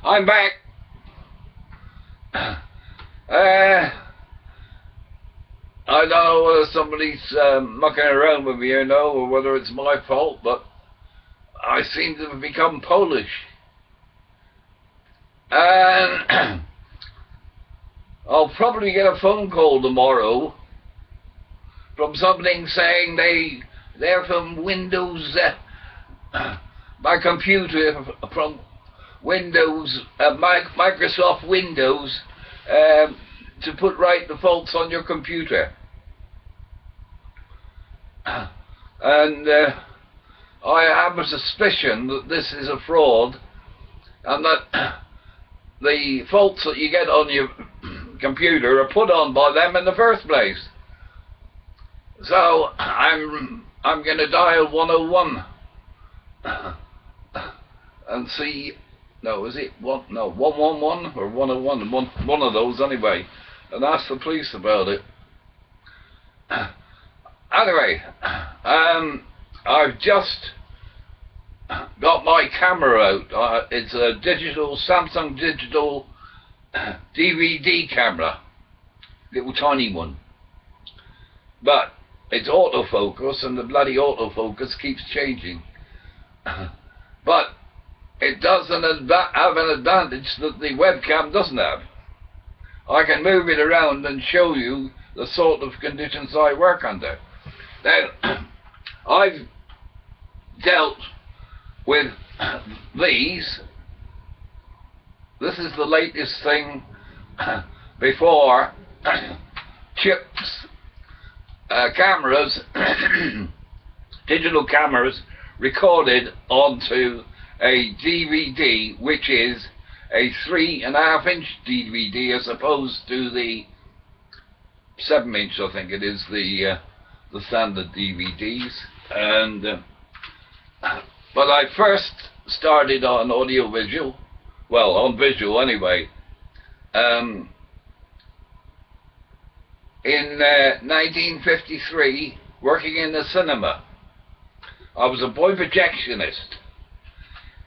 I'm back. I don't know whether somebody's mucking around with me, you know, or whether it's my fault, but I seem to have become Polish. And I'll probably get a phone call tomorrow from something saying they're from Windows, my computer from Windows, Microsoft Windows, to put right the faults on your computer. And I have a suspicion that this is a fraud, and that the faults that you get on your computer are put on by them in the first place. So I'm going to dial 101 and see. No, is it one? No, 111 or 101? One of those anyway, and ask the police about it. Anyway, I've just got my camera out. It's a digital Samsung digital DVD camera, little tiny one, but it's autofocus, and the bloody autofocus keeps changing. But it does have an advantage that the webcam doesn't have. I can move it around and show you the sort of conditions I work under. Now, I've dealt with these. This is the latest thing before chips, cameras, digital cameras recorded onto a DVD, which is a 3.5-inch DVD as opposed to the 7-inch, I think it is, the standard DVDs. And but I first started on audio-visual, well, on visual anyway, in 1953, working in the cinema. I was a boy projectionist,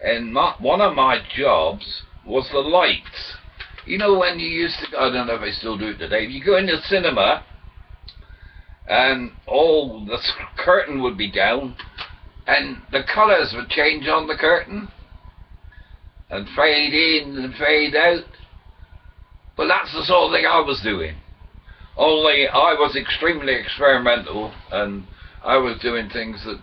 and one of my jobs was the lights. You know, when you used to, I don't know if I still do it today, you go in the cinema and all the curtain would be down and the colours would change on the curtain and fade in and fade out. Well, that's the sort of thing I was doing, only I was extremely experimental, and I was doing things that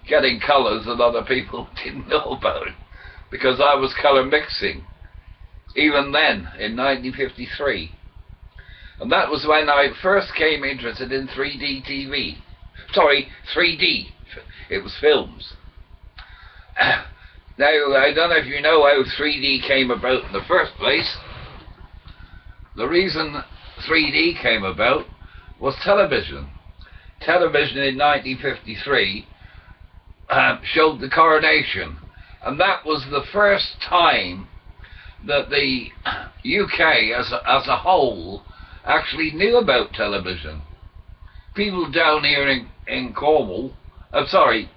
getting colours that other people didn't know about, because I was colour mixing even then in 1953. And that was when I first came interested in 3D TV. Sorry, 3D. It was films. Now, I don't know if you know how 3D came about in the first place. The reason 3D came about was television. Television in 1953 showed the coronation, and that was the first time that the UK as a whole actually knew about television. People down here in Cornwall, I'm sorry,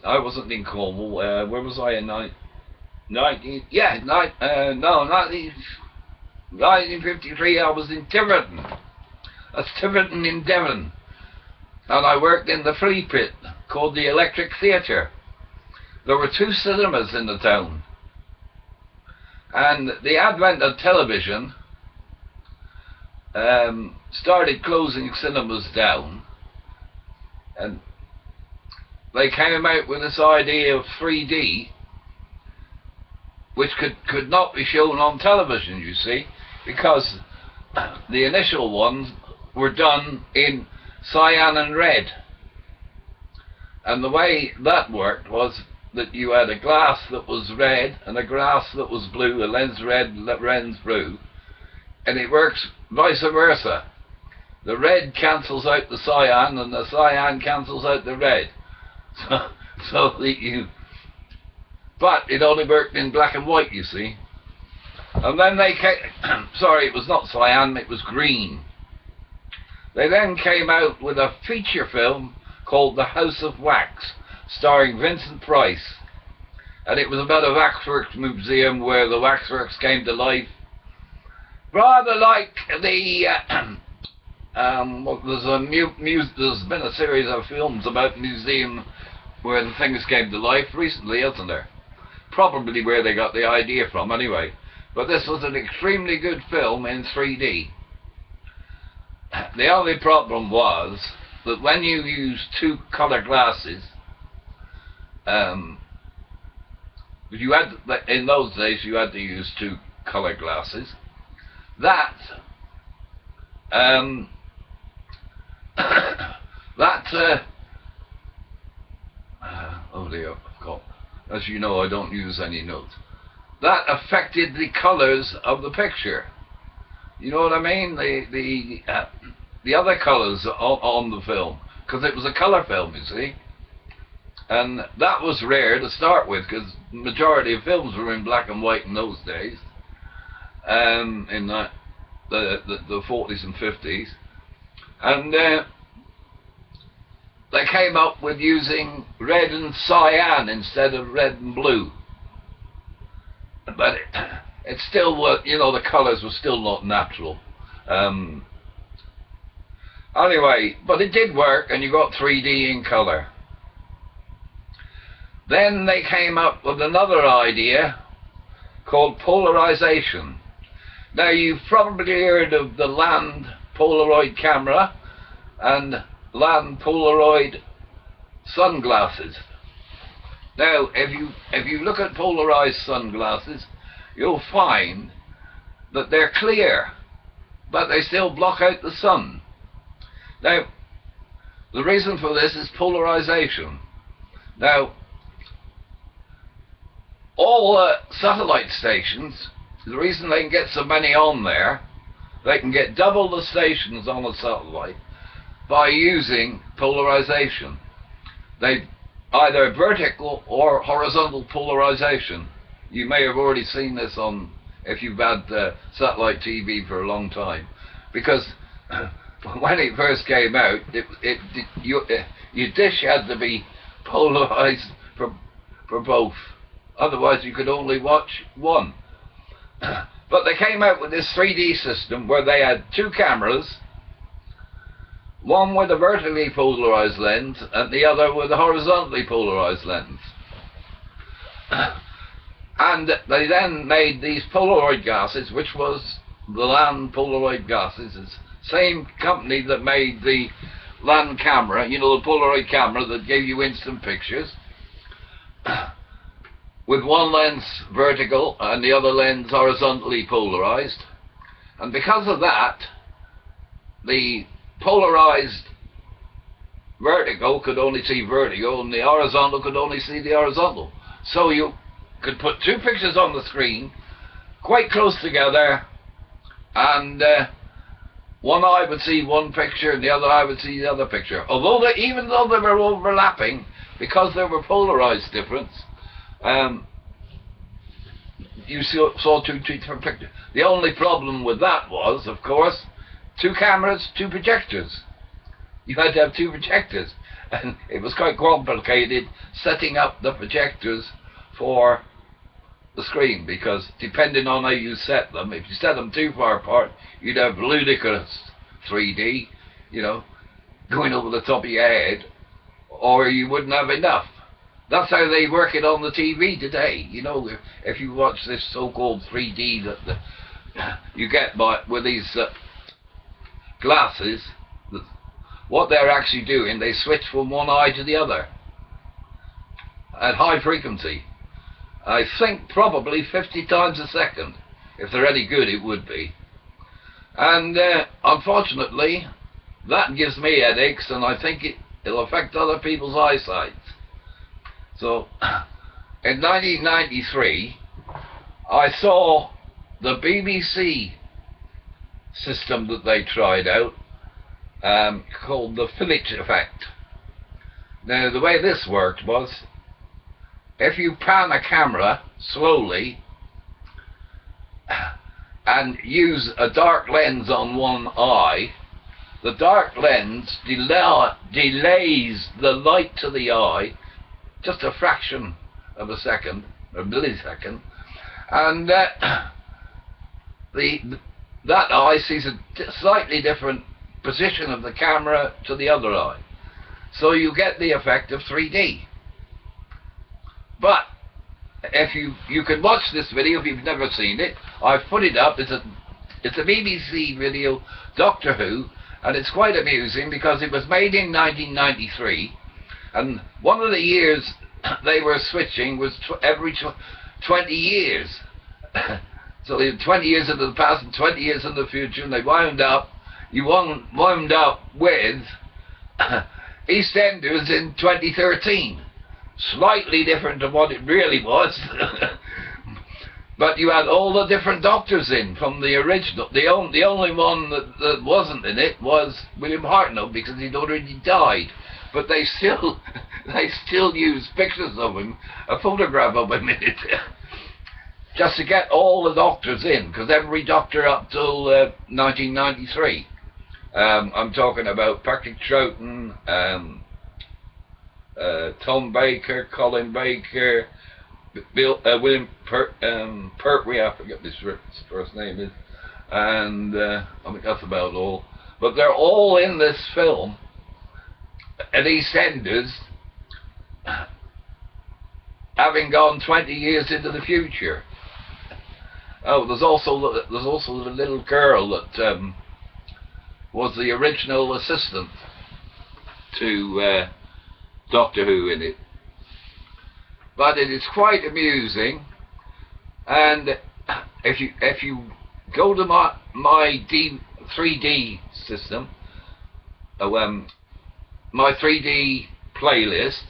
I wasn't in Cornwall, where was I in 1953, I was in Tiverton. That's Tiverton in Devon. And I worked in the flea pit called the Electric Theatre. There were 2 cinemas in the town. And the advent of television started closing cinemas down, and they came out with this idea of 3D, which could not be shown on television, you see, because the initial ones were done in cyan and red. And the way that worked was that you had a glass that was red and a glass that was blue, a lens red, lens blue, and it works vice versa. The red cancels out the cyan and the cyan cancels out the red. But it only worked in black and white, you see. And then they came, sorry, it was not cyan, it was green. They then came out with a feature film called The House of Wax, starring Vincent Price. and it was about a waxworks museum where the waxworks came to life, rather like the there's been a series of films about museum where the things came to life recently, isn't there? Probably where they got the idea from anyway. But this was an extremely good film in 3D. The only problem was that when you use two colour glasses, you had, in those days you had to use two colour glasses. That oh dear, I've got, as you know, I don't use any notes. That affected the colours of the picture. You know what I mean? The other colours on the film, because it was a colour film, you see. And that was rare to start with, because the majority of films were in black and white in those days, in the 40s and 50s. And they came up with using red and cyan instead of red and blue. But it still was, you know, the colours were still not natural. Anyway, but it did work, and you got 3D in colour. Then they came up with another idea called polarization. Now, you've probably heard of the land Polaroid camera and land Polaroid sunglasses. Now, if you look at polarized sunglasses, you'll find that they're clear, but they still block out the sun. Now, the reason for this is polarization. Now, all satellite stations, the reason they can get so many on there, they can get double the stations on a satellite by using polarization. They either vertical or horizontal polarization. You may have already seen this on, if you've had satellite TV for a long time, because when it first came out, your dish had to be polarized for both. Otherwise you could only watch one. But they came out with this 3D system where they had two cameras, one with a vertically polarized lens and the other with a horizontally polarized lens. And they then made these Polaroid glasses, which was the Land Polaroid glasses. It's the same company that made the Land camera, you know, the Polaroid camera that gave you instant pictures, with one lens vertical and the other lens horizontally polarized. And because of that, the polarized vertical could only see vertical and the horizontal could only see the horizontal. So you could put two pictures on the screen quite close together, and one eye would see one picture and the other eye would see the other picture. Although even though they were overlapping, because they were polarized difference, you saw two different pictures. The only problem with that was, of course, two cameras, two projectors. You had to have two projectors, and it was quite complicated setting up the projectors for the screen, because depending on how you set them, if you set them too far apart, you'd have ludicrous 3D, you know, going over the top of your head, or you wouldn't have enough. That's how they work it on the TV today. You know, if you watch this so-called 3D that you get with these glasses, what they're actually doing, they switch from one eye to the other at high frequency. I think probably 50 times a second. If they're any good, it would be. And unfortunately, that gives me headaches, and I think it'll affect other people's eyesight. So, in 1993, I saw the BBC system that they tried out, called the Phillips effect. Now, the way this worked was, if you pan a camera slowly and use a dark lens on one eye, the dark lens delays the light to the eye just a fraction of a second, a millisecond, and that eye sees a slightly different position of the camera to the other eye, so you get the effect of 3D. But if you can watch this video if you've never seen it. I've put it up. It's a BBC video, Doctor Who, and it's quite amusing because it was made in 1993, and one of the years they were switching was every 20 years. So they had 20 years into the past and 20 years in the future, and they wound up with EastEnders in 2013. Slightly different to what it really was. But you had all the different doctors in from the original. The only one that wasn't in it was William Hartnell, because he'd already died. But they still use pictures of him, a photograph of him in it, just to get all the doctors in, because every doctor up till 1993. I'm talking about Patrick Troughton, Tom Baker, Colin Baker, William Pertwee, I forget his first name is, and I think that's about all. But they're all in this film at EastEnders, having gone 20 years into the future. Oh, there's also the little girl that was the original assistant to Doctor Who in it. But it is quite amusing, and if you go to my 3D system, my 3D playlist,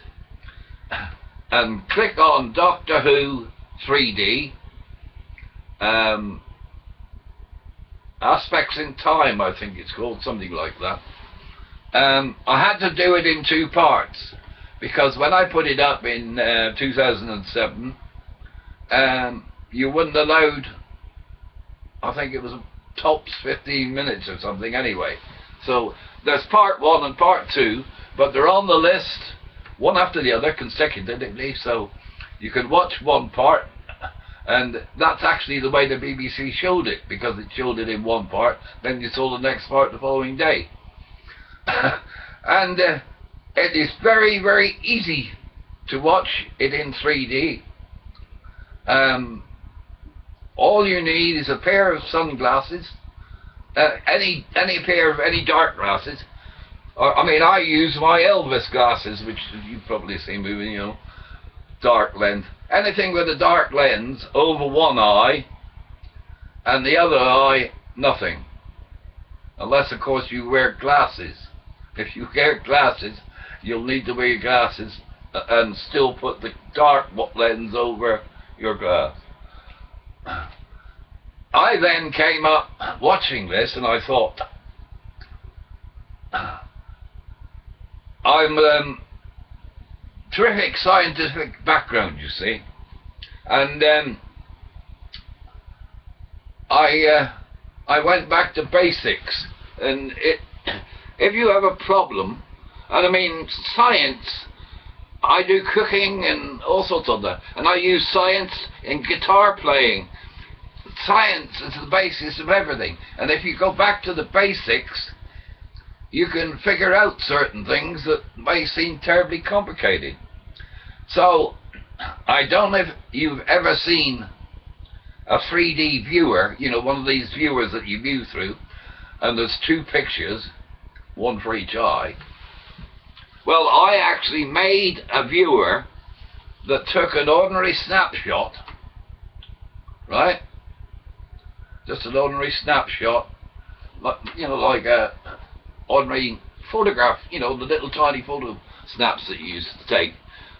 and click on Doctor Who 3D, Aspects in Time, I think it's called, something like that. I had to do it in 2 parts, because when I put it up in 2007, you wouldn't allowed, I think it was tops 15 minutes or something anyway. So there's part 1 and part 2, but they're on the list one after the other consecutively, so you can watch one part, and that's actually the way the BBC showed it, because it showed it in one part, then you saw the next part the following day. And it is very, very easy to watch it in 3D. All you need is a pair of sunglasses, any pair of any dark glasses. I mean, I use my Elvis glasses, which you've probably seen moving, you know, dark lens. Anything with a dark lens over one eye, and the other eye, nothing. Unless, of course, you wear glasses. If you wear glasses, you'll need to wear your glasses and still put the dark lens over your glass. I then came up watching this, and I thought, I'm terrific scientific background, you see, and I went back to basics, and if you have a problem, and I mean science, I do cooking and all sorts of that, and I use science in guitar playing. Science is the basis of everything, and if you go back to the basics, you can figure out certain things that may seem terribly complicated. So, I don't know if you've ever seen a 3D viewer, you know, one of these viewers that you view through, and there's 2 pictures, one for each eye. Well, I actually made a viewer that took an ordinary snapshot, right? Just an ordinary snapshot, you know, like a ordinary photograph, you know, the little tiny photo snaps that you used to take.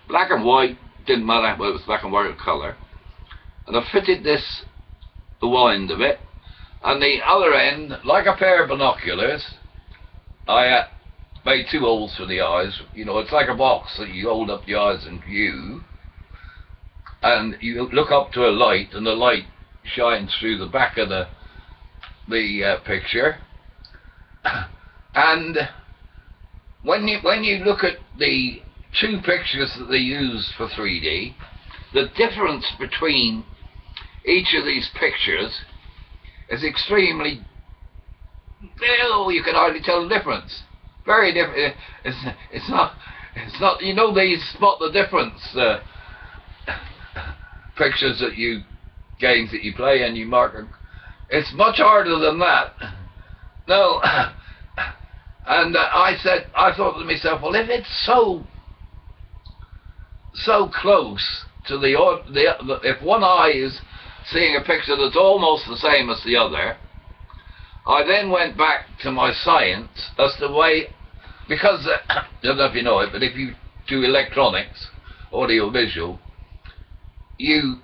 Black and white, didn't matter whether it was black and white or colour. And I fitted this, the one end of it, and the other end, like a pair of binoculars, I made 2 holes for the eyes. You know, it's like a box that you hold up the eyes and view, and you look up to a light, and the light shines through the back of the picture. And when you look at the 2 pictures that they use for 3D, the difference between each of these pictures is extremely, you can hardly tell the difference. Very different. It's not, you know, they spot the difference, pictures that you, games that you play and you mark them. It's much harder than that. No. And I thought to myself, well, if it's so close to if one eye is seeing a picture that's almost the same as the other, I then went back to my science as the way, because I don't know if you know it, but if you do electronics, audio visual, you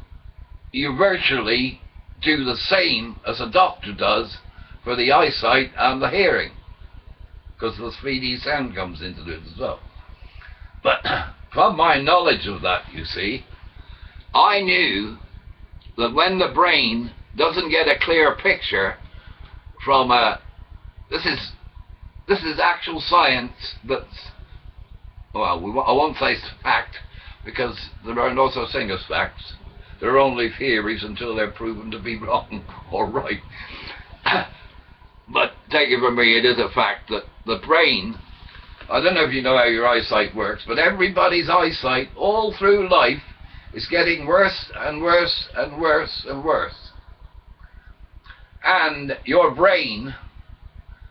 virtually do the same as a doctor does for the eyesight and the hearing, because the 3D sound comes into it as well. But from my knowledge of that, you see, I knew that when the brain doesn't get a clear picture from this is actual science that's, well, I won't say it's fact, because there are no such thing as facts. They're only theories until they're proven to be wrong or right. But take it from me, it is a fact that the brain, I don't know if you know how your eyesight works, but everybody's eyesight all through life is getting worse and worse and worse and worse. And your brain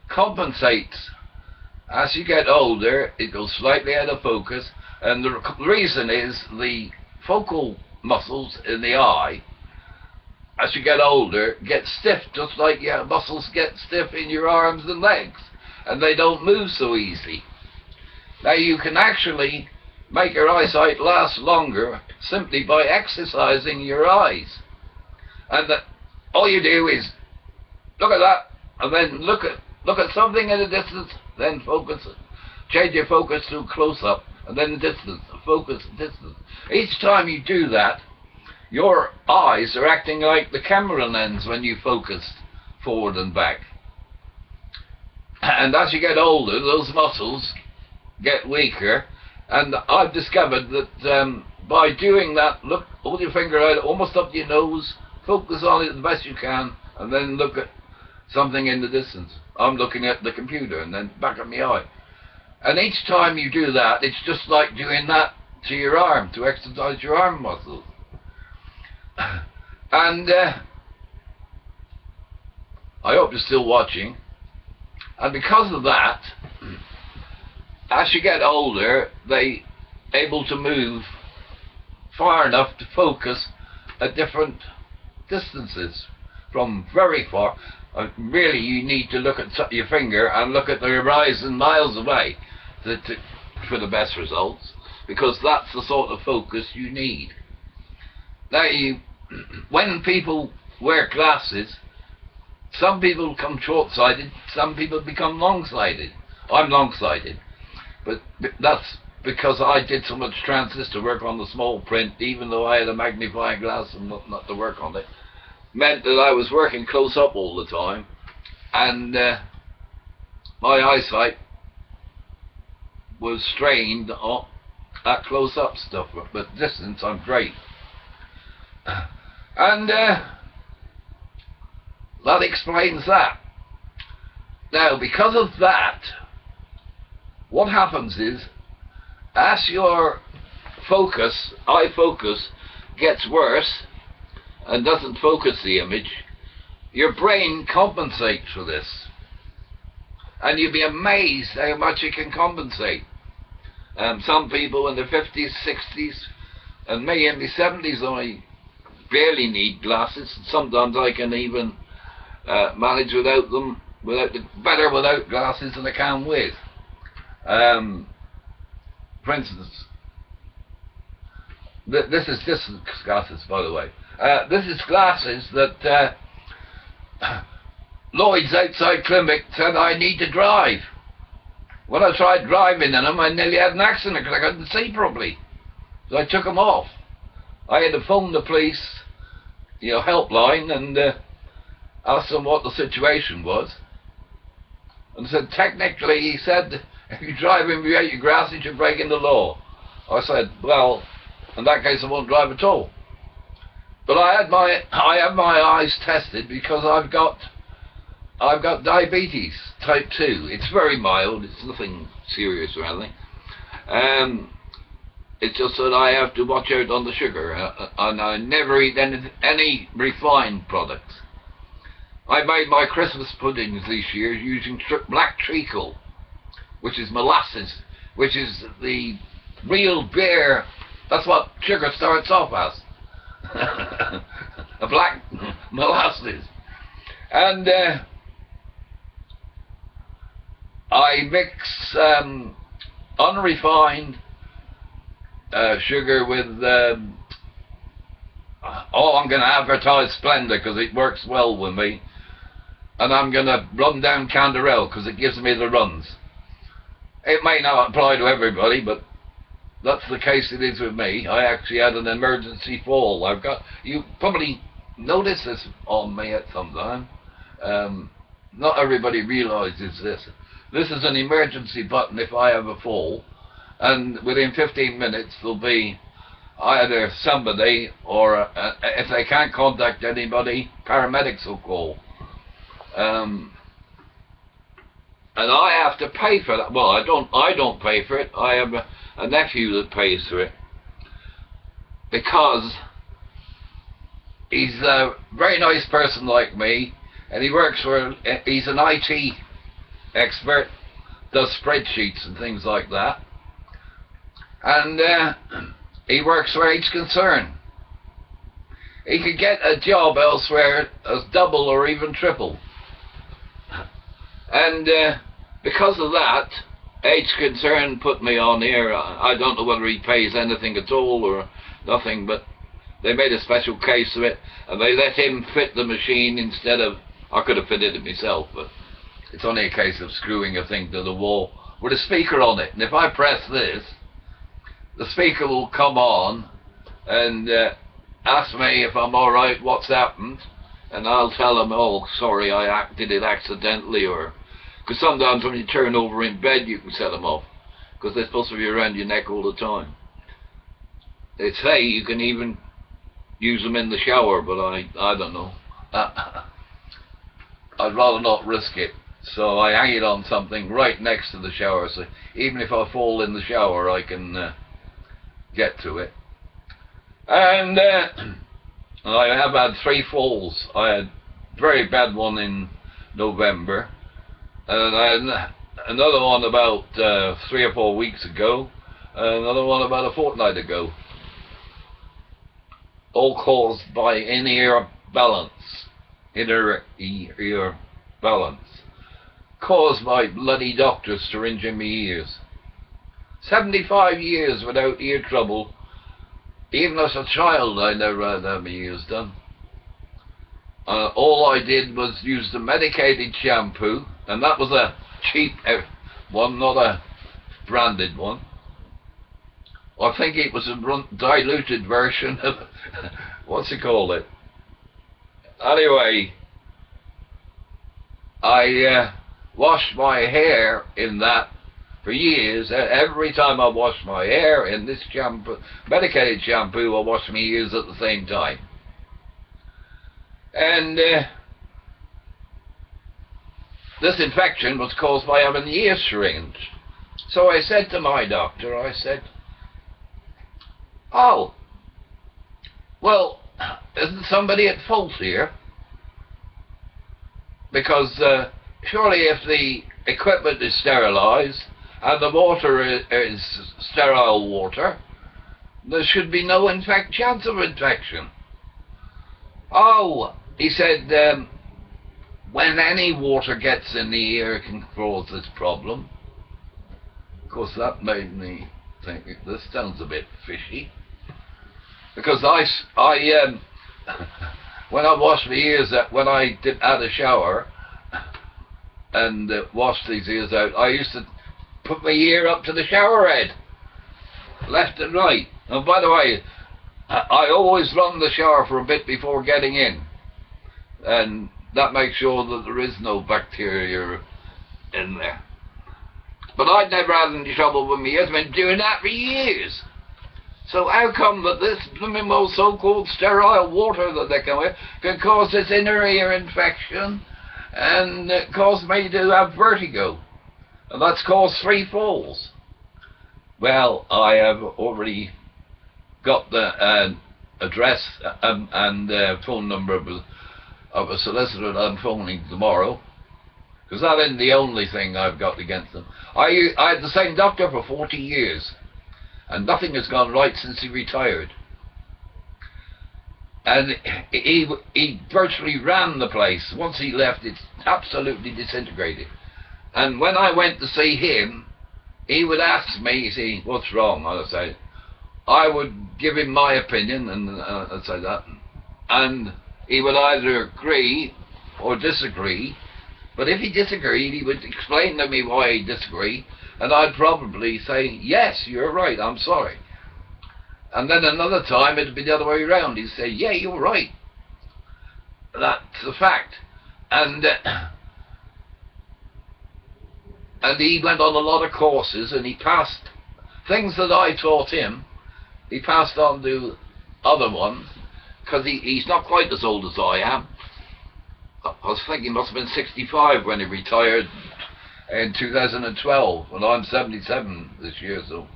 compensates. As you get older, it goes slightly out of focus, and the reason is the focal muscles in the eye, as you get older, get stiff, just like your muscles get stiff in your arms and legs, and they don't move so easy. Now you can actually make your eyesight last longer simply by exercising your eyes. And all you do is look at that, and then look at something in the distance, then focus it. Change your focus to close-up, and then the distance, focus, distance. Each time you do that, your eyes are acting like the camera lens when you focus forward and back. And as you get older, those muscles get weaker, and I've discovered that by doing that, hold your finger out almost up to your nose, focus on it the best you can, and then look at something in the distance. I'm looking at the computer and then back at my eye. And each time you do that, it's just like doing that to your arm, to exercise your arm muscles. And I hope you're still watching. And because of that, as you get older, they're able to move far enough to focus at different distances from very far. Really, you need to look at your finger and look at the horizon miles away for the best results, because that's the sort of focus you need. Now, when people wear glasses, some people become short-sighted, some people become long-sighted. I'm long-sighted, but that's because I did so much transistor work on the small print, even though I had a magnifying glass and not to work on it, meant that I was working close up all the time, and my eyesight was strained at close up stuff, but distance I'm great. And that explains that. Now, because of that, what happens is, as your focus, eye focus, gets worse and doesn't focus the image, your brain compensates for this. And you'll be amazed how much it can compensate. Some people in their 50s, 60s, and me in my 70s, I barely need glasses. Sometimes I can even manage without them, better without glasses than I can with. For instance, this is glasses, by the way. This is glasses that Lloyd's outside clinic said I need to drive. When I tried driving in them, I nearly had an accident because I couldn't see properly. So I took them off. I had to phone the police, helpline, and ask them what the situation was. And said, technically, he said, if you're driving without your glasses, you're breaking the law. I said, well, In that case, I won't drive at all. But I had my eyes tested because I've got diabetes type 2. It's very mild. It's nothing serious or anything. It's just that I have to watch out on the sugar, and I never eat any refined products. I made my Christmas puddings this year using black treacle, which is molasses, which is the real beer. That's what sugar starts off as. A black molasses. And I mix unrefined sugar with I'm going to advertise Splendor because it works well with me, and I'm going to run down Canderel because it gives me the runs. It may not apply to everybody, but that's the case it is with me. I actually had an emergency fall. You probably noticed this on me at some time. Not everybody realizes this. This is an emergency button if I have a fall, and within 15 minutes there'll be either somebody, or if they can't contact anybody, paramedics will call. And I have to pay for that. Well, I don't pay for it. I have a nephew that pays for it, because he's a very nice person like me, and he's an IT expert, does spreadsheets and things like that, and he works for H Concern. He could get a job elsewhere as double or even triple, and because of that, H Concern put me on here. I don't know whether he pays anything at all or nothing, but they made a special case of it, and they let him fit the machine instead of, I could have fitted it myself, but it's only a case of screwing a thing to the wall with a speaker on it, and if I press this, the speaker will come on and ask me if I'm alright, what's happened, and I'll tell him, oh sorry, I did it accidentally, or because sometimes when you turn over in bed you can set them off, because they're supposed to be around your neck all the time. They say you can even use them in the shower, but I don't know. I'd rather not risk it, so I hang it on something right next to the shower, so even if I fall in the shower I can get to it. And I have had 3 falls. I had a very bad one in November, and I had another one about 3 or 4 weeks ago, and another one about a fortnight ago, all caused by in-ear balance, inner ear balance, caused by bloody doctors syringing me ears. 75 years without ear trouble. Even as a child I never had to have my ears done. All I did was use the medicated shampoo, and that was a cheap one, not a branded one. I think it was a diluted version of what's it called it. Anyway, I washed my hair in that for years. Every time I wash my hair in this shampoo, medicated shampoo, I wash my ears at the same time. And this infection was caused by having the ear syringed. So I said to my doctor, I said, oh, well, isn't somebody at fault here? Because surely if the equipment is sterilized and the water is sterile water, there should be no chance of infection. Oh, he said, when any water gets in the ear, it can cause this problem. Of course, that made me think, this sounds a bit fishy. Because when I wash my ears, when I had a shower and washed these ears out, I used to put my ear up to the shower head, left and right. And by the way, I always run the shower for a bit before getting in, and that makes sure that there is no bacteria in there. But I'd never had any trouble with my ears. I've been doing that for years. So how come that this blooming well so-called sterile water that they come with can cause this inner ear infection and cause me to have vertigo? And that's caused 3 falls. Well, I have already got the address and phone number of a solicitor that I'm phoning tomorrow, because that isn't the only thing I've got against them. I had the same doctor for 40 years, and nothing has gone right since he retired. And he virtually ran the place. Once he left, it's absolutely disintegrated. And when I went to see him, he would ask me, see, what's wrong? I would say, I would give him my opinion, and I'd say that, and he would either agree or disagree. But if he disagreed, he would explain to me why he disagreed, and I'd probably say, yes, you're right, I'm sorry. And then another time it'd be the other way around. He'd say, yeah, you're right, that's a fact. And he went on a lot of courses, and he passed things that I taught him. He passed on to other ones, because he's not quite as old as I am. I was thinking he must have been 65 when he retired in 2012, and I'm 77 this year, so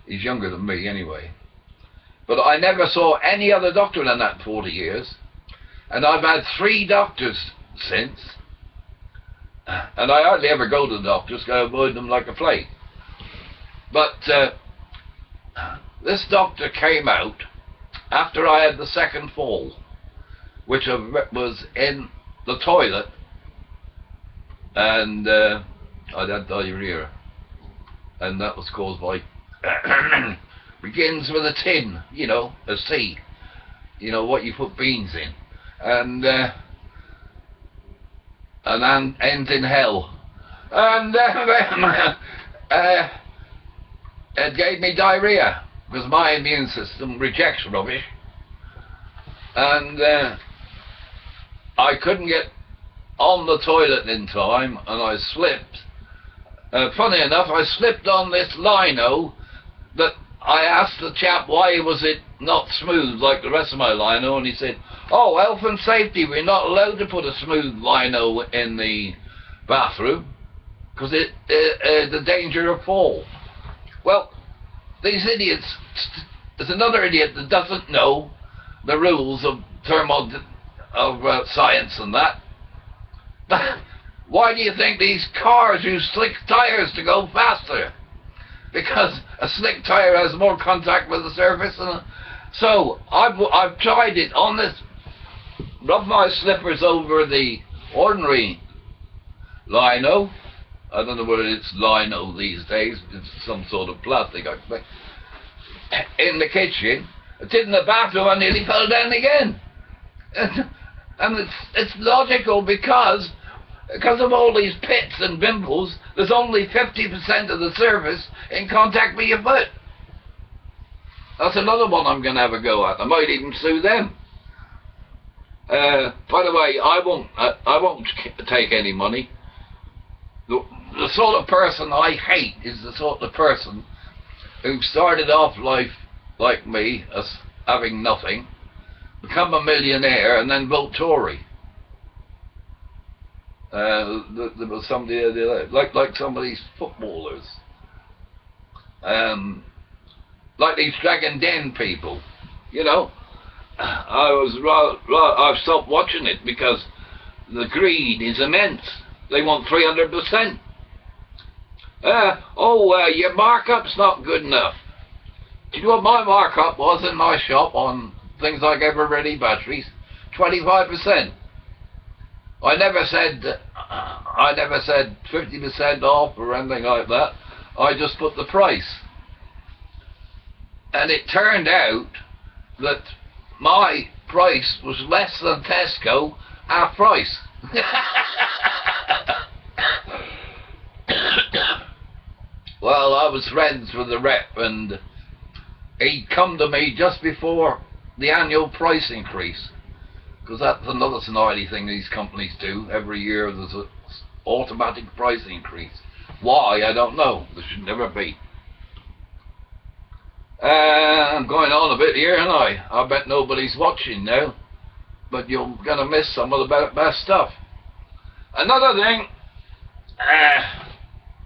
he's younger than me anyway. But I never saw any other doctor in that 40 years, and I've had 3 doctors since, and I hardly ever go to the doctors, because I avoid them like a plague. But this doctor came out after I had the second fall, which was in the toilet, and I had diarrhea, and that was caused by begins with a tin, you know, a C, you know, what you put beans in, and then ends in hell, and it gave me diarrhea because my immune system rejects rubbish, and I couldn't get on the toilet in time, and I slipped. Funny enough, I slipped on this lino that I asked the chap why was it not smooth like the rest of my lino, and he said, oh, health and safety, we're not allowed to put a smooth lino in the bathroom because the danger of fall. Well, these idiots, there's another idiot that doesn't know the rules of science and that. Why do you think these cars use slick tires to go faster? Because a slick tire has more contact with the surface. So I've tried it on this. Rub my slippers over the ordinary lino. I don't know whether it's lino these days. It's some sort of plastic, I expect. In the kitchen, I did in the bathroom, I nearly fell down again. And it's logical because of all these pits and pimples, there's only 50% of the surface in contact with your foot. That's another one I'm going to have a go at. I might even sue them. By the way, I won't take any money. The sort of person I hate is the sort of person who started off life like me, as having nothing, become a millionaire, and then vote Tory. There was somebody like some of these footballers, like these Dragon Den people, you know. I've stopped watching it because the greed is immense. They want 300%. Your markup's not good enough. Do you know what my markup was in my shop on things like ever-ready batteries? 25%. I never said 50% off or anything like that. I just put the price. And it turned out that my price was less than Tesco, half price. Well, I was friends with the rep, and he'd come to me just before the annual price increase, because that's another snidey thing these companies do. Every year there's an automatic price increase. Why, I don't know. There should never be. I'm going on a bit here, aren't I? I bet nobody's watching now, but you're going to miss some of the best stuff. Another thing,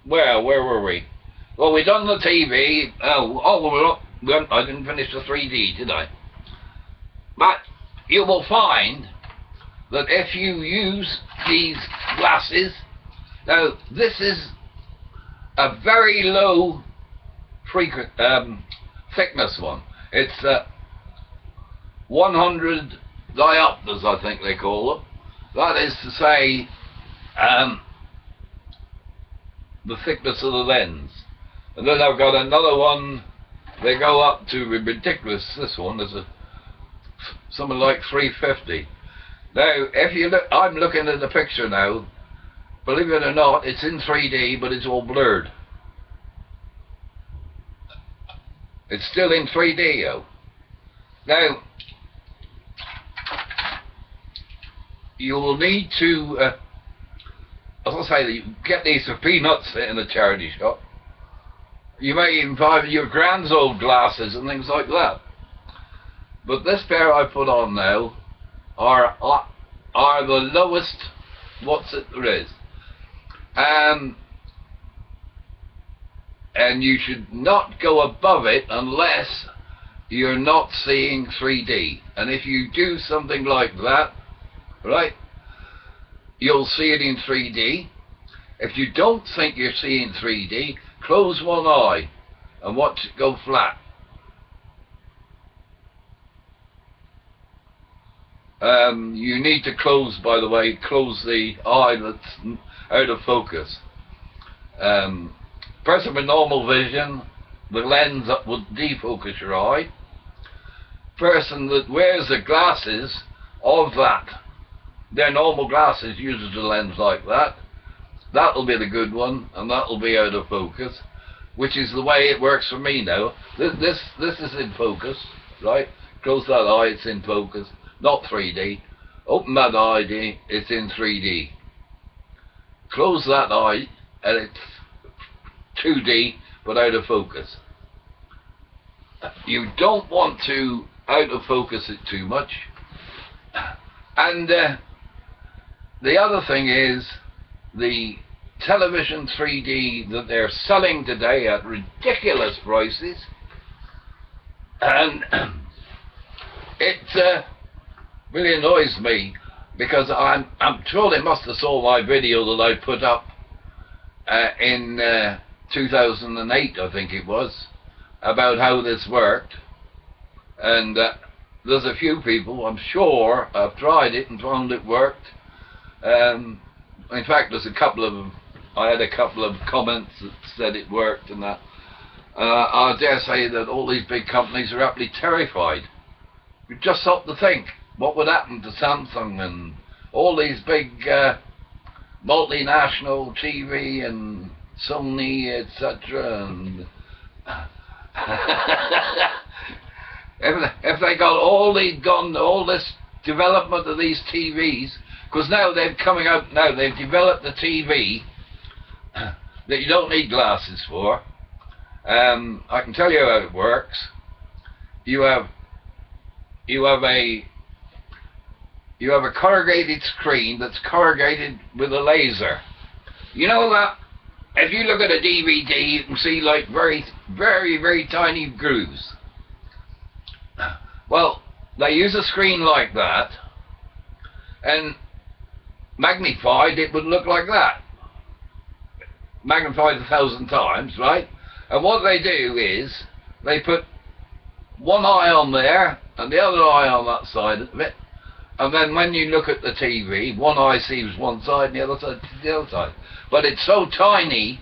where were we? Well, we done the TV. I didn't finish the 3D, did I? But you will find that if you use these glasses, now this is a very low thickness one. It's 100 diopters, I think they call them. That is to say, the thickness of the lens. And then I've got another one. They go up to ridiculous. This one is something like 350. Now, if you look, I'm looking at the picture now. Believe it or not, it's in 3D, but it's all blurred. It's still in 3D, yo. Now, you will need to, as I say, you get these for peanuts in a charity shop. You may even find your grand's old glasses and things like that. But this pair I put on now are the lowest there is. And you should not go above it unless you're not seeing 3D. And if you do something like that, right, you'll see it in 3D. If you don't think you're seeing 3D, close one eye and watch it go flat. You need to close, by the way, close the eye that's out of focus. Person with normal vision, the lens would defocus your eye. Person that wears the glasses of that, their normal glasses, uses the lens like that. That'll be the good one, and that'll be out of focus, which is the way it works for me now. This is in focus, right? Close that eye, it's in focus, not 3D. Open that eye, it's in 3D. Close that eye, and it's 2D, but out of focus. You don't want to out of focus it too much. And the other thing is, the television 3D that they're selling today at ridiculous prices, and it really annoys me, because I'm sure they must have saw my video that I put up in 2008, I think it was, about how this worked. And there's a few people, I'm sure, have tried it and found it worked. In fact, I had a couple of comments that said it worked and that. I dare say that all these big companies are absolutely terrified. You just stop to think, what would happen to Samsung and all these big multinational TV and Sony, etc. And if they got all this development of these TVs, because now they're coming out now, they've developed the TV that you don't need glasses for. I can tell you how it works. You have a corrugated screen that's corrugated with a laser. You know that if you look at a DVD, you can see like very, very, very tiny grooves. Well, they use a screen like that, and magnified, it would look like that. Magnified 1,000 times, right? And what they do is they put one eye on there and the other eye on that side of it, and then when you look at the TV, one eye sees one side and the other side sees the other side. But it's so tiny,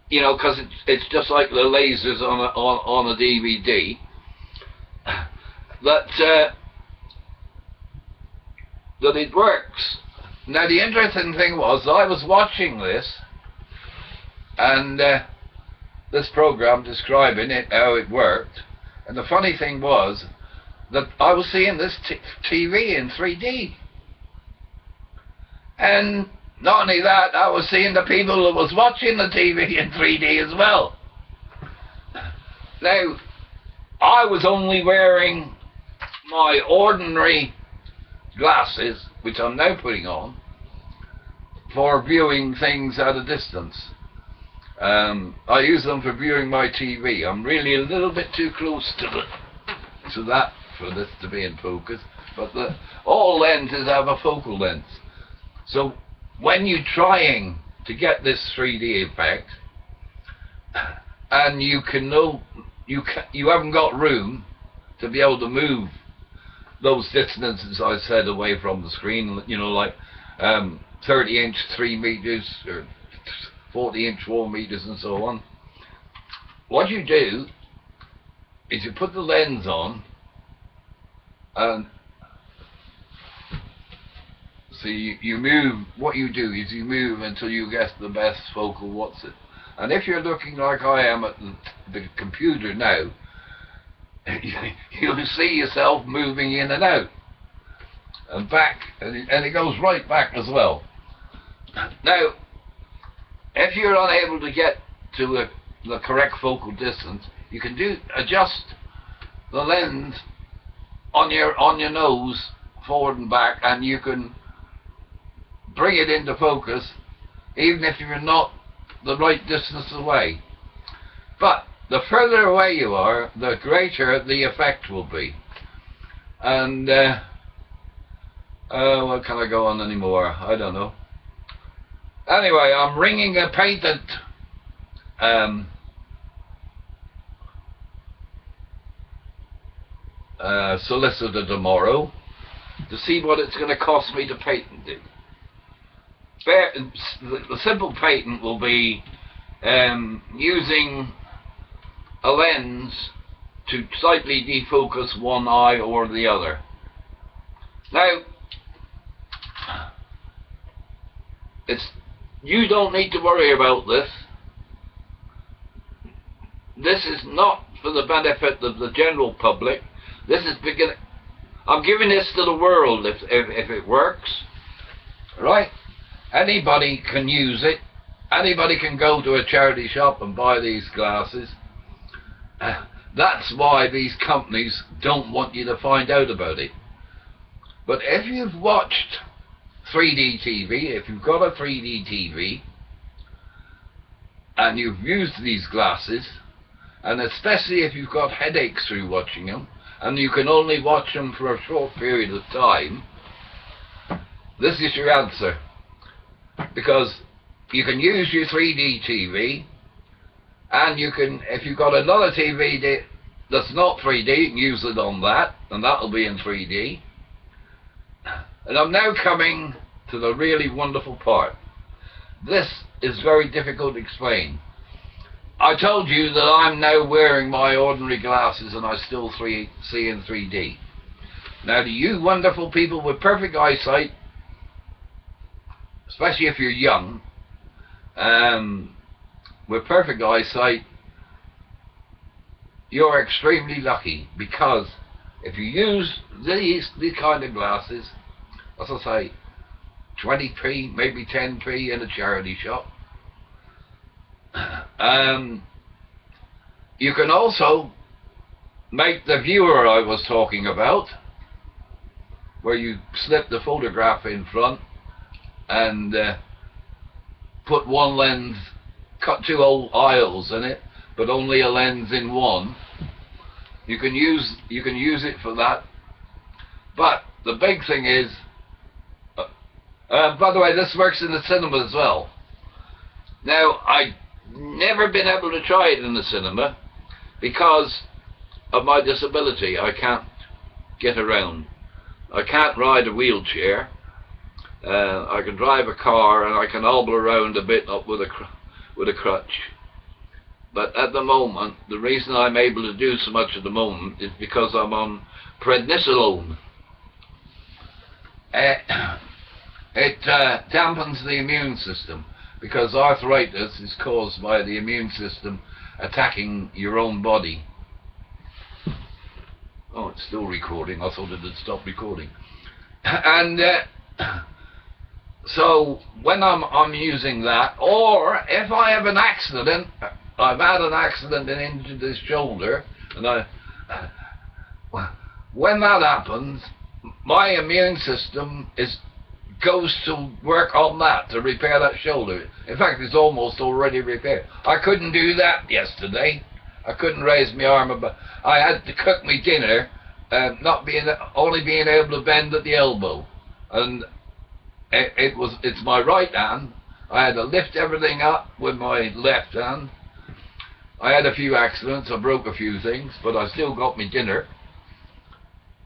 you know, because it's just like the lasers on a DVD, that it works. Now the interesting thing was, I was watching this, and this program describing it, how it worked, and the funny thing was that I was seeing this TV in 3D, and not only that, I was seeing the people that was watching the TV in 3D as well. Now, I was only wearing my ordinary glasses, which I'm now putting on, for viewing things at a distance. I use them for viewing my TV. I'm really a little bit too close to that for this to be in focus, but all lenses have a focal length. So when you're trying to get this 3D effect, and you haven't got room to be able to move those distances I said away from the screen, you know, like 30-inch 3 meters or 40-inch 4 meters and so on. What you do is you put the lens on, and so you move. What you do is you move until you get the best focal what's it. And if you're looking like I am at the computer now, you'll see yourself moving in and out and back, and it goes right back as well. Now, if you're unable to get to the correct focal distance, you can adjust the lens on your nose forward and back, and you can bring it into focus even if you're not the right distance away. But the further away you are, the greater the effect will be. And what can I go on anymore? I don't know. Anyway, I'm ringing a patent solicitor tomorrow to see what it's going to cost me to patent it. The simple patent will be using a lens to slightly defocus one eye or the other. Now, you don't need to worry about this. This is not for the benefit of the general public. This is I'm giving this to the world if it works. Right? Anybody can use it. Anybody can go to a charity shop and buy these glasses. That's why these companies don't want you to find out about it. But if you've watched 3D TV, if you've got a 3D TV and you've used these glasses, and especially if you've got headaches through watching them, and you can only watch them for a short period of time, this is your answer. Because you can use your 3D TV, and you can, if you've got another TV that's not 3D, you can use it on that, and that'll be in 3D. And I'm now coming to the really wonderful part. This is very difficult to explain. I told you that I'm now wearing my ordinary glasses and I still see in 3D. Now to you wonderful people with perfect eyesight, especially if you're young, with perfect eyesight, you're extremely lucky, because if you use these kind of glasses, as I say, 20p, maybe 10p in a charity shop, you can also make the viewer I was talking about, where you slip the photograph in front and put one lens, cut two old aisles in it, but only a lens in one. You can use it for that. But the big thing is, by the way, this works in the cinema as well. Now, I've never been able to try it in the cinema because of my disability. I can't get around. I can't ride a wheelchair. I can drive a car and I can hobble around a bit up with a crutch. But at the moment, the reason I'm able to do so much at the moment is because I'm on prednisolone. It dampens the immune system, because arthritis is caused by the immune system attacking your own body. Oh, it's still recording. I thought it had stopped recording. And so when I'm using that, or if I have an accident I've had an accident and injured this shoulder, and when that happens, my immune system goes to work on that to repair that shoulder. In fact, it's almost already repaired. I couldn't do that yesterday. I couldn't raise my arm above. I had to cook my dinner, only being able to bend at the elbow, and it's my right hand. I had to lift everything up with my left hand. I had a few accidents. I broke a few things, but I still got my dinner.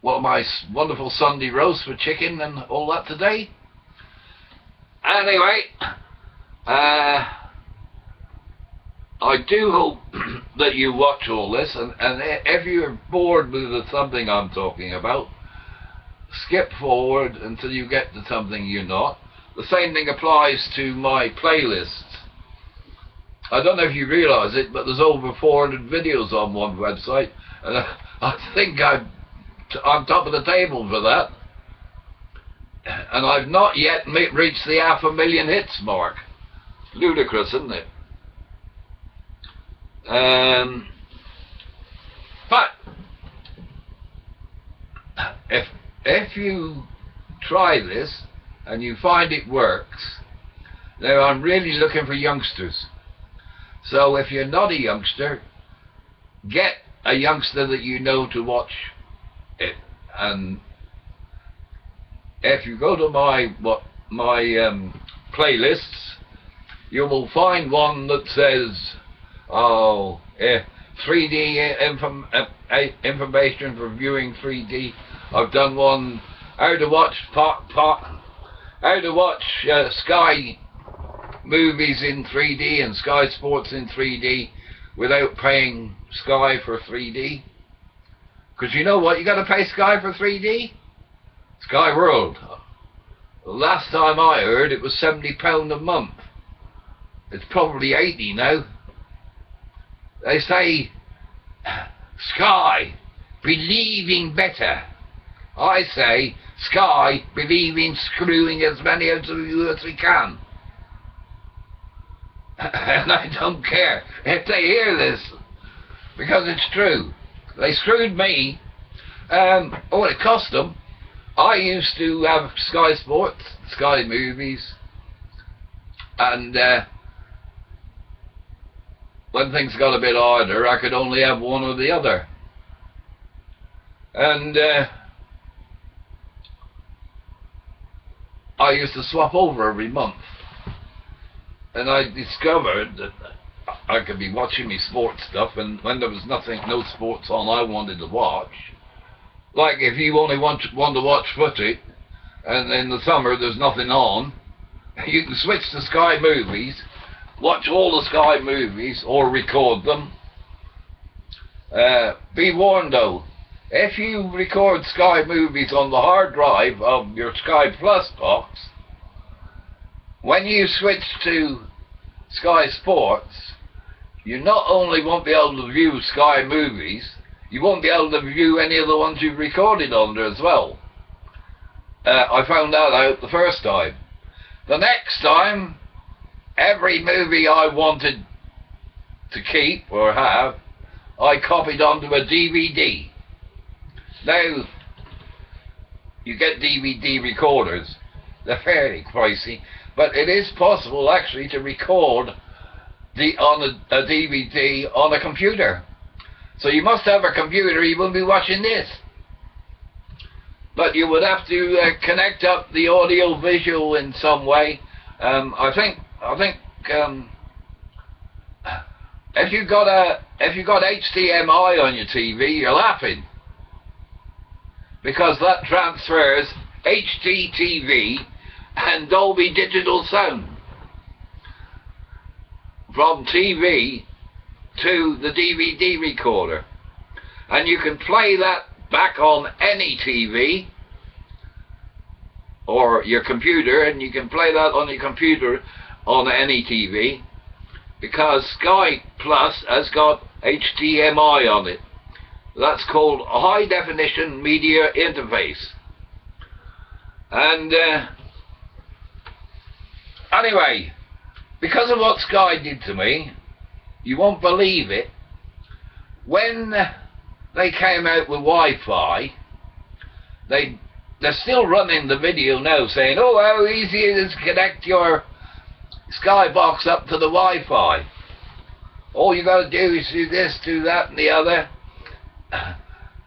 Well, my wonderful Sunday roast with chicken and all that today. Anyway, I do hope that you watch all this, and if you're bored with something I'm talking about, skip forward until you get to something you're not. The same thing applies to my playlists. I don't know if you realise it, but there's over 400 videos on one website, and I think I'm on top of the table for that. And I've not yet reached the 500,000 hits mark. Ludicrous, isn't it? But if you try this and you find it works, now I'm really looking for youngsters. So if you're not a youngster, get a youngster that you know to watch it. And if you go to my playlists, you will find one that says, 3D information for viewing 3D. I've done one how to watch Sky movies in 3D and Sky Sports in 3D without paying Sky for 3D. Because you know what, you got to pay Sky for 3D? Sky World. The last time I heard it was £70 a month. It's probably 80 now. They say, Sky, believing better. I say, Sky, believe in screwing as many of you as we can. And I don't care if they hear this, because it's true. They screwed me. It cost them. I used to have Sky Sports, Sky Movies, and when things got a bit harder, I could only have one or the other. And I used to swap over every month. And I discovered that I could be watching me sports stuff, and when there was no sports on I wanted to watch, like if you only want to watch footy, and in the summer there's nothing on, you can switch to Sky Movies, watch all the Sky Movies, or record them. Be warned though, if you record Sky Movies on the hard drive of your Sky Plus box, when you switch to Sky Sports, you not only won't be able to view Sky Movies, you won't be able to view any of the ones you've recorded on there as well. I found that out the first time. The next time, every movie I wanted to keep or have, I copied onto a DVD. Now, you get DVD recorders. They're fairly pricey, but it is possible actually to record on a DVD on a computer. So you must have a computer, you wouldn't be watching this. But you would have to connect up the audio visual in some way. I think if you got HDMI on your TV, you're laughing, because that transfers HDTV and Dolby Digital sound from TV to the DVD recorder, and you can play that back on any TV or your computer, and you can play that on your computer on any TV, because Sky Plus has got HDMI on it. That's called a high definition media interface. And anyway, because of what Sky did to me, you won't believe it, when they came out with Wi-Fi, they're still running the video now saying, oh, how easy it is to connect your Skybox up to the Wi-Fi. All you got to do is do this, do that and the other.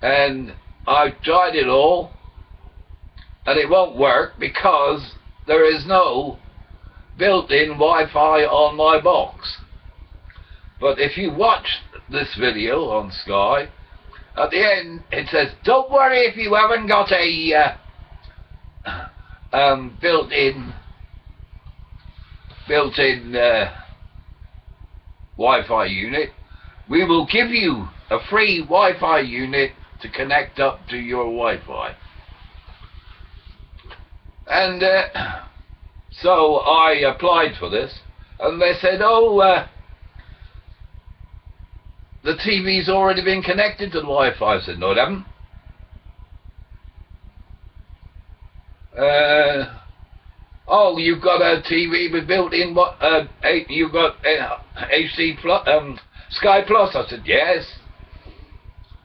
And I've tried it all, and it won't work because there is no built-in Wi-Fi on my box. But if you watch this video on Sky, at the end it says, don't worry if you haven't got a built-in Wi-Fi unit. We will give you a free Wi-Fi unit to connect up to your Wi-Fi. And so I applied for this, and they said, oh, the TV's already been connected to the Wi-Fi. I said, no, it haven't. Oh, you've got a TV with built-in, you've got HD Plus, Sky Plus. I said, yes.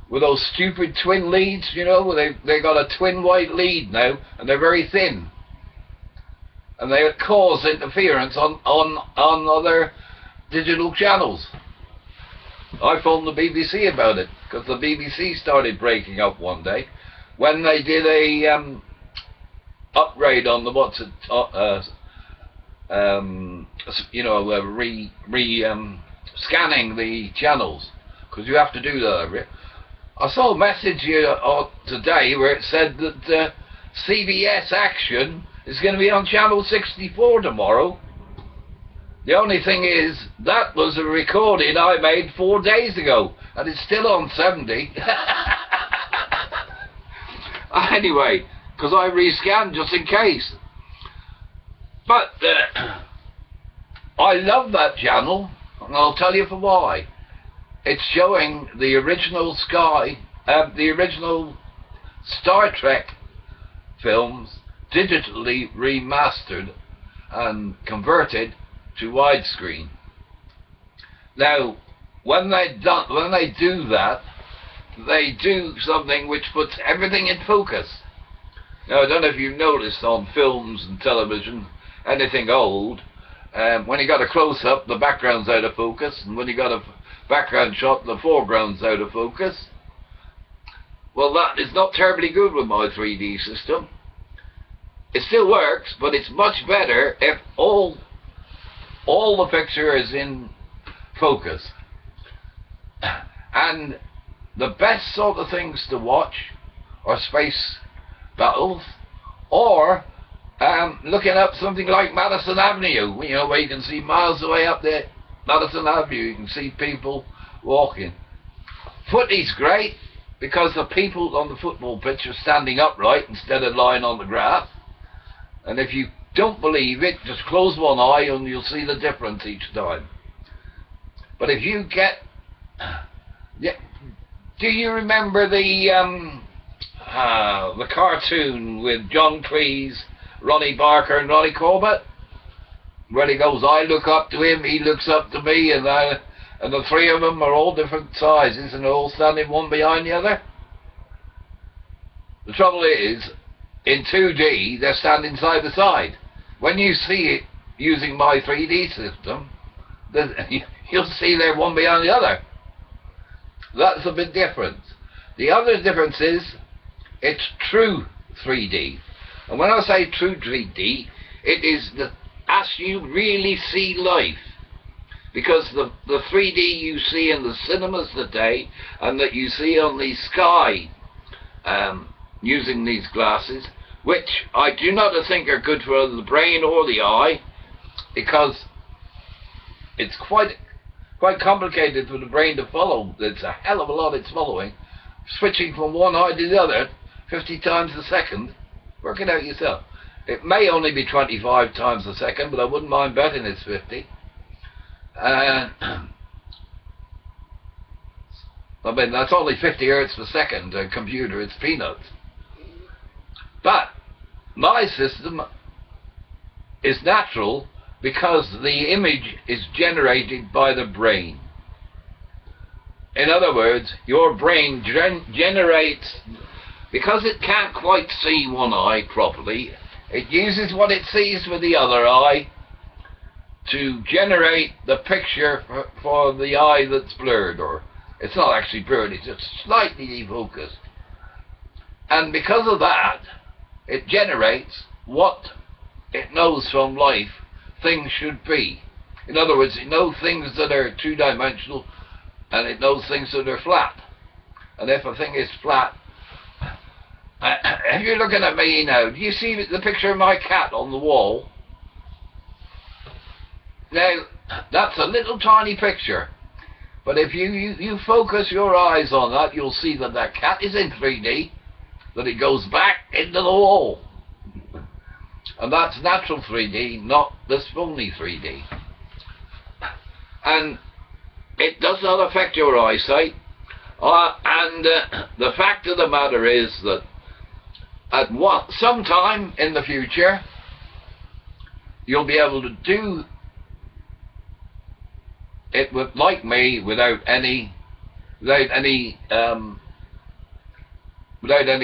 With those stupid twin leads, you know, they got a twin white lead now, and they're very thin. And they cause interference on other digital channels. I phoned the BBC about it, because the BBC started breaking up one day when they did a upgrade on the scanning the channels, because you have to do that. I saw a message here today where it said that CBS Action is going to be on channel 64 tomorrow. The only thing is, that was a recording I made 4 days ago, and it's still on 70. Anyway, because I rescanned just in case. But I love that channel, and I'll tell you for why. It's showing the original the original Star Trek films digitally remastered and converted to widescreen. Now, when they do that, they do something which puts everything in focus. Now, I don't know if you've noticed on films and television, anything old, when you got a close-up, the background's out of focus, and when you got a background shot, the foreground's out of focus. Well, that is not terribly good with my 3D system. It still works, but it's much better if all the picture is in focus. And the best sort of things to watch are space battles, or looking up something like Madison Avenue, you know, where you can see miles away up there, Madison Avenue, you can see people walking. Footy's great because the people on the football pitch are standing upright instead of lying on the grass. And if you don't believe it, just close one eye and you'll see the difference each time. But if you get... do you remember the cartoon with John Cleese, Ronnie Barker and Ronnie Corbett? Where he goes, I look up to him, he looks up to me, and the three of them are all different sizes and they're all standing one behind the other. The trouble is, in 2D, they're standing side by side. When you see it using my 3D system, you'll see they're one behind the other. That's a big difference. The other difference is, it's true 3D. And when I say true 3D, it is as you really see life. Because the 3D you see in the cinemas today, and that you see on the Sky using these glasses, which I do not think are good for the brain or the eye, because it's quite complicated for the brain to follow. There's a hell of a lot it's following. Switching from one eye to the other 50 times a second. Work it out yourself. It may only be 25 times a second, but I wouldn't mind betting it's 50. I mean, that's only 50 hertz per second. A computer, it's peanuts. But my system is natural because the image is generated by the brain. In other words, your brain generates, because it can't quite see one eye properly, it uses what it sees with the other eye to generate the picture for the eye that's blurred, or it's not actually blurred, it's just slightly defocused. And because of that, it generates what it knows from life things should be. In other words, it knows things that are two-dimensional, and it knows things that are flat. And if a thing is flat, if you're looking at me now, do you see the picture of my cat on the wall? Now, that's a little tiny picture, but if you focus your eyes on that, you'll see that that cat is in 3D, that it goes back into the wall. And that's natural 3D, not this phony 3D. And it does not affect your eyesight. The fact of the matter is that at sometime in the future, you'll be able to do it like me without any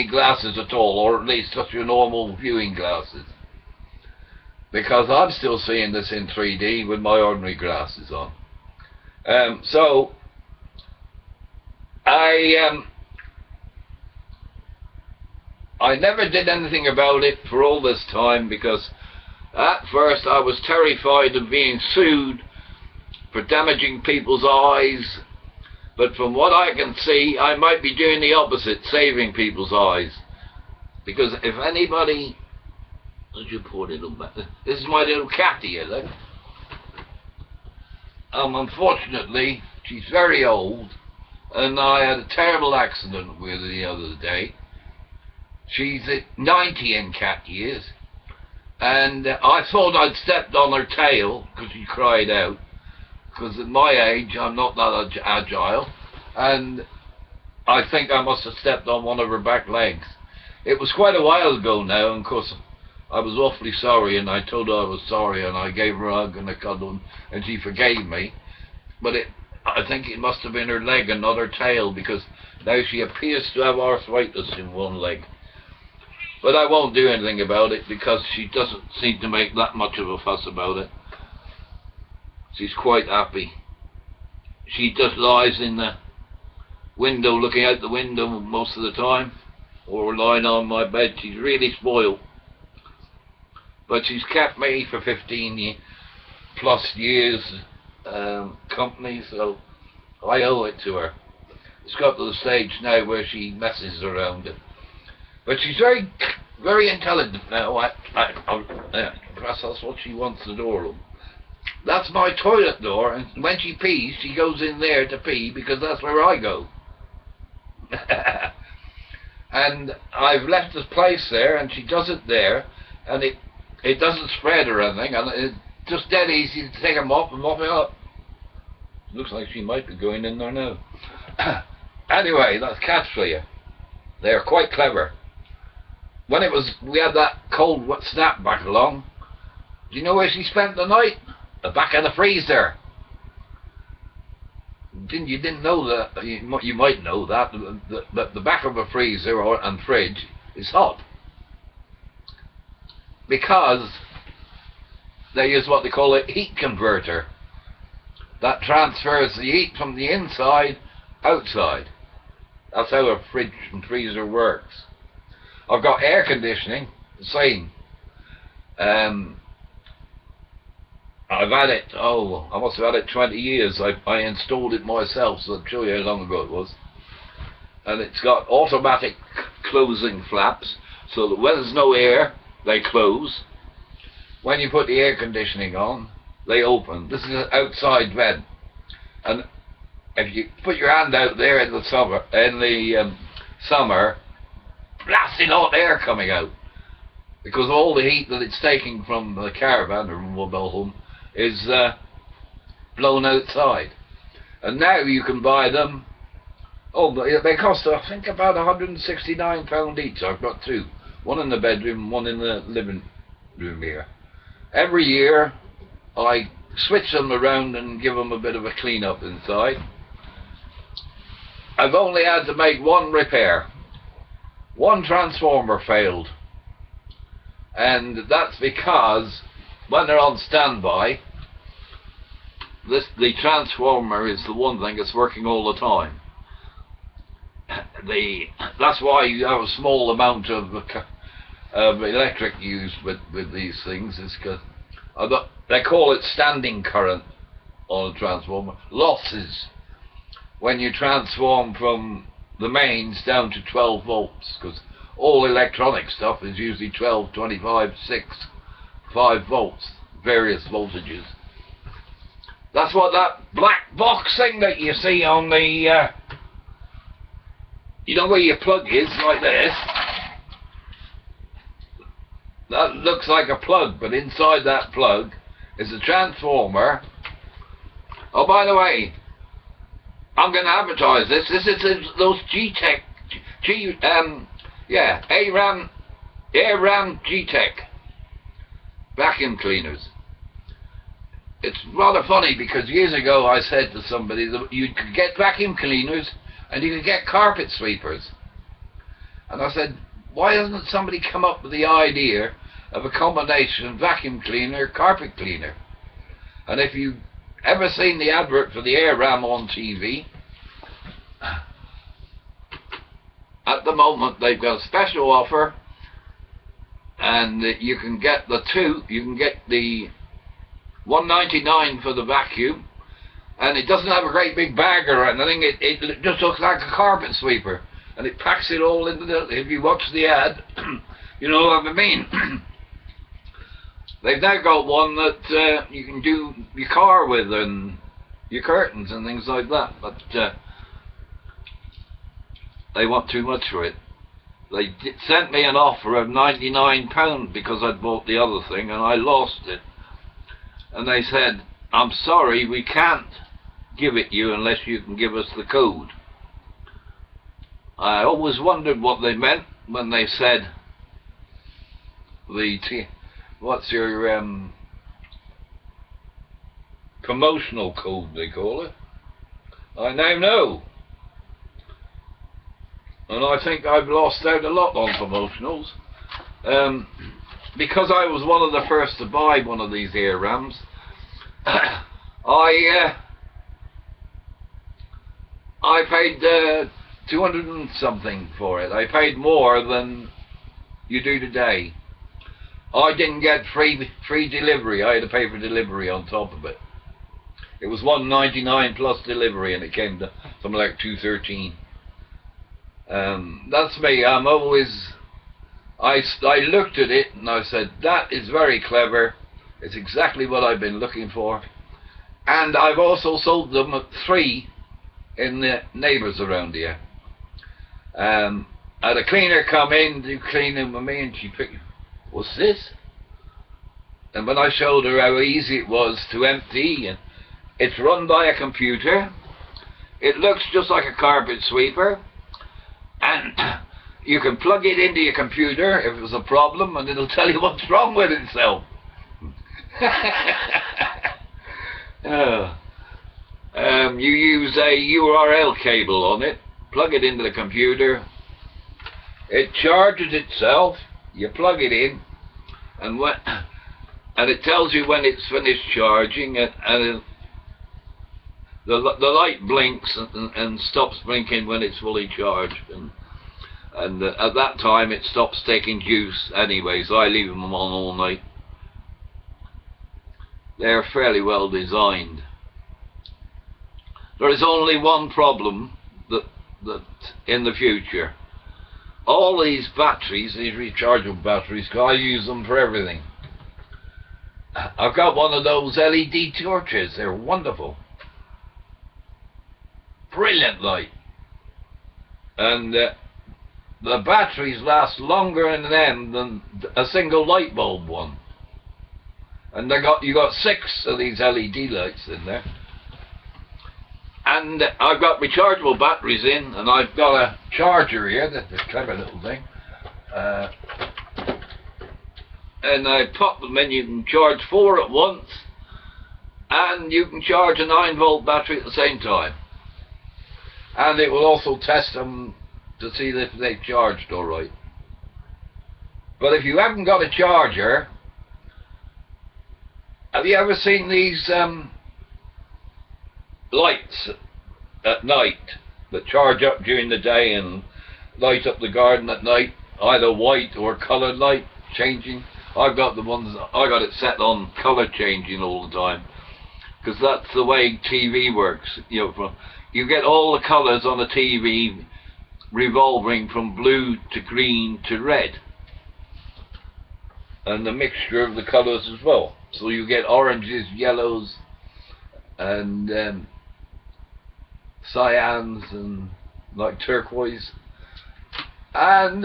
glasses at all, or at least just your normal viewing glasses. Because I'm still seeing this in 3D with my ordinary glasses on. So I never did anything about it for all this time, because at first I was terrified of being sued for damaging people's eyes, but from what I can see, I might be doing the opposite, saving people's eyes. Because if anybody... You poor little bat. This is my little cat here, look. Unfortunately, she's very old, and I had a terrible accident with her the other day. She's at 90 in cat years, and I thought I'd stepped on her tail because she cried out. Because at my age, I'm not that agile, and I think I must have stepped on one of her back legs. It was quite a while ago now, and of course I was awfully sorry, and I told her I was sorry, and I gave her a hug and a cuddle, and she forgave me. But I think it must have been her leg and not her tail, because now she appears to have arthritis in one leg. But I won't do anything about it, because she doesn't seem to make that much of a fuss about it. She's quite happy. She just lies in the window, looking out the window most of the time, or lying on my bed. She's really spoiled. But she's kept me for 15 plus years company, so I owe it to her. It's got to the stage now where she messes around it. But she's very, very intelligent now. Perhaps that's what she wants the door open. That's my toilet door, and when she pees, she goes in there to pee, because that's where I go. And I've left this place there, and she does it there, and it doesn't spread or anything, and it's just dead easy to take a mop and mop it up. Looks like she might be going in there now. Anyway, that's cats for you. They're quite clever. When we had that cold snap back along, do you know where she spent the night? The back of the freezer. You didn't know that? You might know that, but the back of a freezer and fridge is hot, because they use what they call a heat converter that transfers the heat from the inside outside. That's how a fridge and freezer works. I've got air conditioning, the same. I've had it, I must have had it 20 years. I installed it myself, so I'll show you how long ago it was. And it's got automatic closing flaps, so that when there's no air, they close. When you put the air conditioning on, they open. This is an outside vent. And if you put your hand out there in the summer, blasting hot air coming out, because all the heat that it's taking from the caravan or mobile home is blown outside. And now you can buy them. They cost, I think, about £169 each. I've got two, one in the bedroom, one in the living room here. Every year I switch them around and give them a bit of a clean up inside. I've only had to make one repair. One transformer failed, and that's because when they're on standby, the transformer is the one thing that's working all the time. That's why you have a small amount of electric used with these things. Is because they call it standing current on a transformer. Losses when you transform from the mains down to 12 volts, because all electronic stuff is usually 12, 25, 6, 5 volts, various voltages. That's what that black box thing that you see on the you know where your plug is, like this. That looks like a plug, but inside that plug is a transformer. Oh, by the way, I'm going to advertise this. This is those G-Tech, ARAM G-Tech vacuum cleaners. It's rather funny because years ago I said to somebody that you could get vacuum cleaners and you could get carpet sweepers. And I said, why hasn't somebody come up with the idea of a combination vacuum cleaner, carpet cleaner? And if you've ever seen the advert for the ARAM on TV, at the moment they've got a special offer, and you can get the two. You can get the $1.99 for the vacuum, and it doesn't have a great big bag or anything. It just looks like a carpet sweeper, and it packs it all into the. If you watch the ad, you know what I mean. They've now got one that you can do your car with and your curtains and things like that, but they want too much for it. They sent me an offer of £99 because I'd bought the other thing and I lost it. And they said, I'm sorry, we can't give it you unless you can give us the code. I always wondered what they meant when they said what's your promotional code, they call it. I now know. And I think I've lost out a lot on promotionals. Because I was one of the first to buy one of these ARAMs, I paid 200 and something for it. I paid more than you do today. I didn't get free delivery. I had to pay for delivery on top of it. It was $1.99 plus delivery, and it came to something like $2.13. That's me. I'm always. I looked at it and I said, that is very clever. It's exactly what I've been looking for. And I've also sold them at 3 in the neighbours around here. I had a cleaner come in to clean them with me, and she picked, what's this? And when I showed her how easy it was to empty, and it's run by a computer. It looks just like a carpet sweeper, and you can plug it into your computer if there's a problem, and it'll tell you what's wrong with itself. You use a URL cable on it, plug it into the computer, it charges itself, you plug it in, and it tells you when it's finished charging, and the light blinks and stops blinking when it's fully charged, and at that time it stops taking juice anyway, so I leave them on all night. They're fairly well designed. There is only one problem that in the future. All these batteries, these rechargeable batteries, I use them for everything. I've got one of those LED torches. They're wonderful. Brilliant light. And the batteries last longer in them than a single light bulb one. And you got 6 of these LED lights in there. And I've got rechargeable batteries in, and I've got a charger here. That's a clever little thing. And I pop them in. You can charge 4 at once, and you can charge a 9-volt battery at the same time. and it will also test them to see if they've charged all right. But if you haven't got a charger, have you ever seen these lights at night that charge up during the day and light up the garden at night, either white or coloured light changing? I've got the ones, I got it set on colour changing all the time, because that's the way TV works. You know, you get all the colours on a TV revolving from blue to green to red, and the mixture of the colours as well. So you get oranges, yellows, and cyans, and like turquoise, and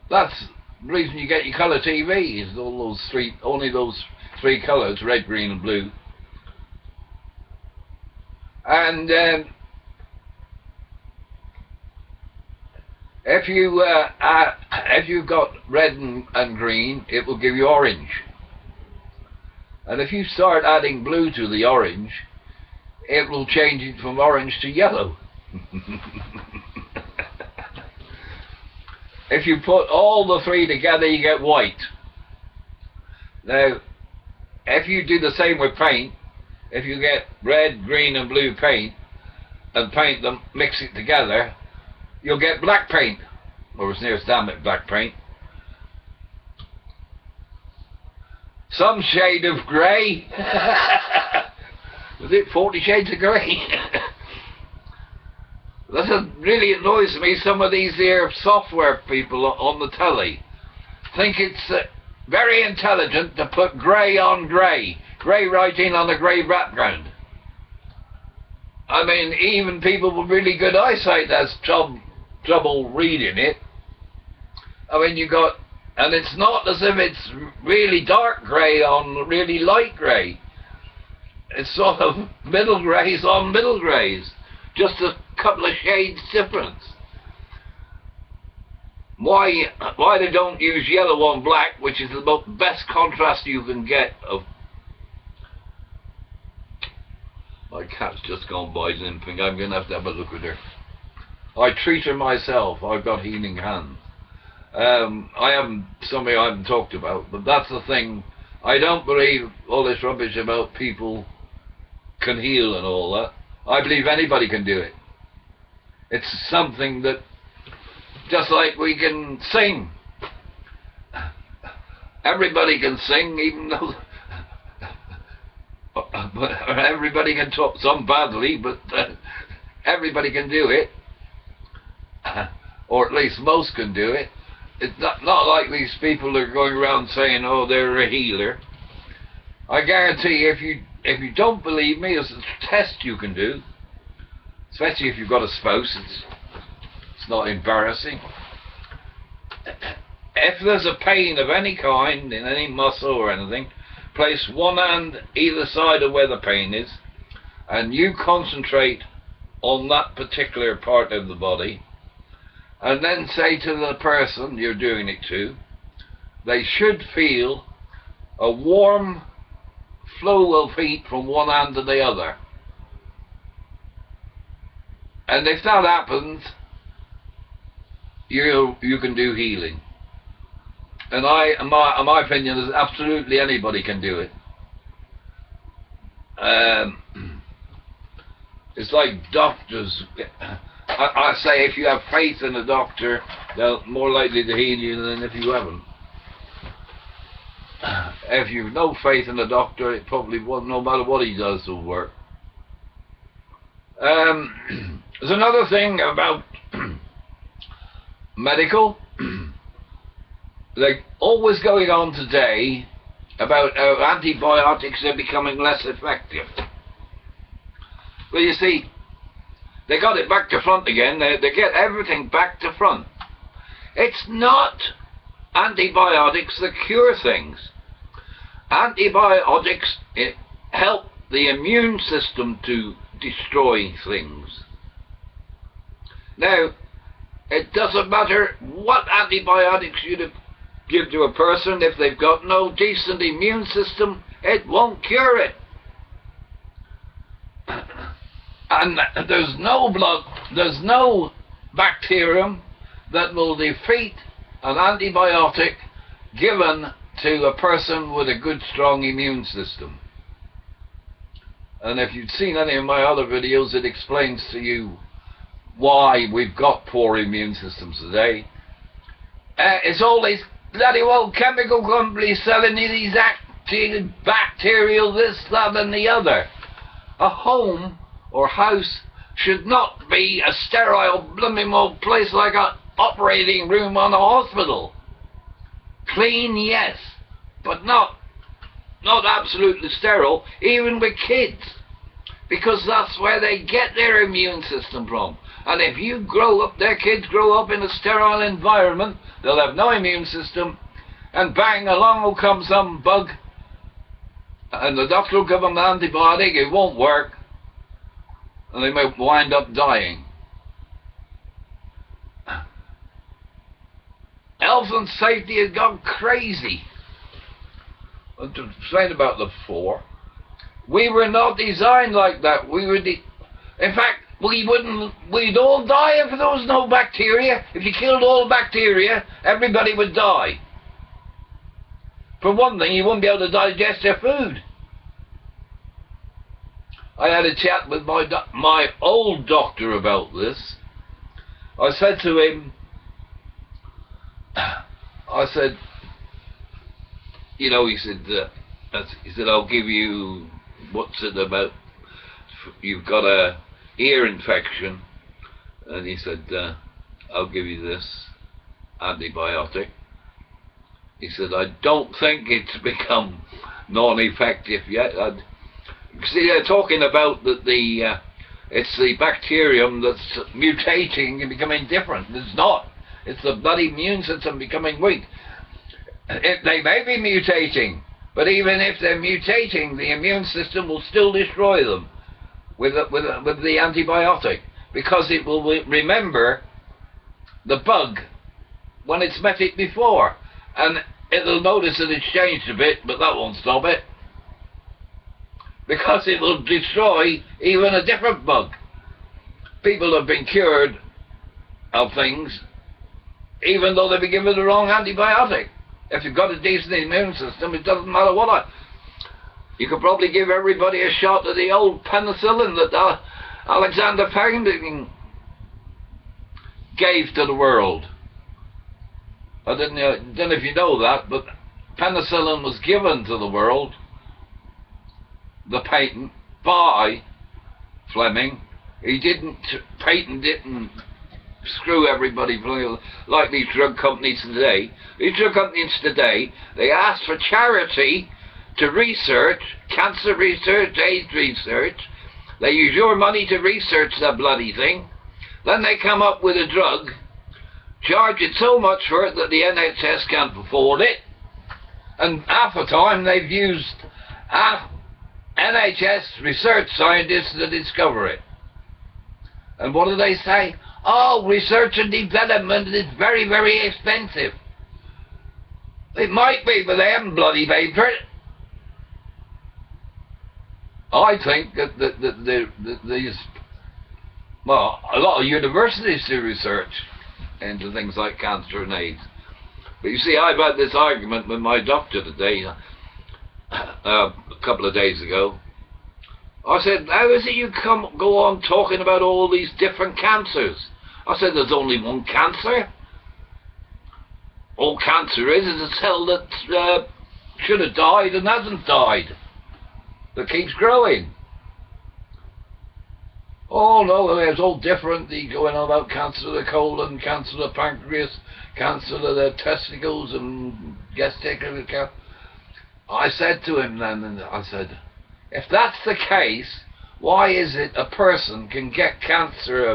that's the reason you get your colour TV, is all those three, only those three colours, red, green and blue. And if you've got red and green, it will give you orange. And if you start adding blue to the orange, it will change it from orange to yellow. If you put all the three together, you get white. Now, if you do the same with paint, if you get red, green and blue paint and paint them, mix it together, you'll get black paint, or as near as damn it black paint. Some shade of grey. Was it 40 Shades of Grey? That really annoys me. Some of these here software people on the telly think it's very intelligent to put grey on grey, grey writing on a grey background. I mean, even people with really good eyesight has trouble reading it. I mean, you got, and it's not as if it's really dark grey on really light grey. It's sort of middle greys on middle greys, just a couple of shades difference. Why they don't use yellow on black, which is the best contrast you can get of. My cat's just gone by limping. I'm going to have a look at her. I treat her myself. I've got healing hands. I haven't, something I haven't talked about, but that's the thing. I don't believe all this rubbish about people can heal and all that. I believe anybody can do it. It's something that, just like we can sing. Everybody can sing, even though everybody can talk, some badly, but everybody can do it. Or at least most can do it. It's not like these people are going around saying, oh, they're a healer. I guarantee if you don't believe me, there's a test you can do, especially if you've got a spouse. It's not embarrassing. If there's a pain of any kind in any muscle or anything, place one hand either side of where the pain is, and you concentrate on that particular part of the body, and then say to the person you're doing it to, they should feel a warm flow of heat from one hand to the other. And if that happens, you can do healing. And my opinion is absolutely anybody can do it. It's like doctors. I say if you have faith in a doctor, they're more likely to heal you than if you haven't. If you've no faith in a doctor, it probably won't, no matter what he does, will work. There's another thing about medical, like always going on today, about how antibiotics are becoming less effective. Well, you see, they got it back to front again. They get everything back to front. It's not antibiotics that cure things. Antibiotics help the immune system to destroy things. Now, it doesn't matter what antibiotics you give to a person, if they've got no decent immune system, it won't cure it. And there's no bacterium that will defeat an antibiotic given to a person with a good, strong immune system. And if you've seen any of my other videos, it explains to you why we've got poor immune systems today. It's all these bloody old chemical companies selling you these active bacterial this, that and the other. A home or house should not be a sterile blooming old place like an operating room on a hospital. Clean, yes, but not absolutely sterile, even with kids, because that's where they get their immune system from. And if you their kids grow up in a sterile environment, they'll have no immune system, and bang, along will come some bug, and the doctor will give them an antibiotic, it won't work, and they may wind up dying. Health and safety has gone crazy. And to explain about the 4, we were not designed like that. In fact, we'd all die if there was no bacteria. If you killed all bacteria, everybody would die. For one thing, you wouldn't be able to digest your food. I had a chat with my old doctor about this. I said to him, you know, he said, I'll give you, what's it about, you've got a ear infection, and he said, I'll give you this antibiotic. He said, I don't think it's become non-effective yet. See, they're talking about that it's the bacterium that's mutating and becoming different. It's not. It's the bloody immune system becoming weak. They may be mutating, but even if they're mutating, the immune system will still destroy them with the antibiotic, because it will remember the bug when it's met it before, and it'll notice that it's changed a bit, but that won't stop it, because it will destroy even a different bug. People have been cured of things even though they've been given the wrong antibiotic. If you've got a decent immune system, it doesn't matter what. You could probably give everybody a shot of the old penicillin that Alexander Fleming gave to the world. I don't know if you know that, but penicillin was given to the world, the patent, by Fleming. He didn't patent it and screw everybody like these drug companies today. These drug companies today, they ask for charity to research, cancer research, AIDS research. They use your money to research that bloody thing. Then they come up with a drug, charge it so much for it that the NHS can't afford it, and half the time they've used NHS research scientists to discover it. And what do they say? Oh, research and development is very, very expensive. It might be, but they haven't bloody paid for it. I think that these, well, a lot of universities do research into things like cancer and AIDS. But you see, I've had this argument with my doctor today, a couple of days ago. I said, how is it you go on talking about all these different cancers? I said, there's only one cancer. All cancer is a cell that should have died and hasn't died, that keeps growing. Oh no, it's all different. They going on about cancer of the colon, cancer of the pancreas, cancer of the testicles, and testicular cancer. I said to him then, I said, if that's the case, why is it a person can get cancer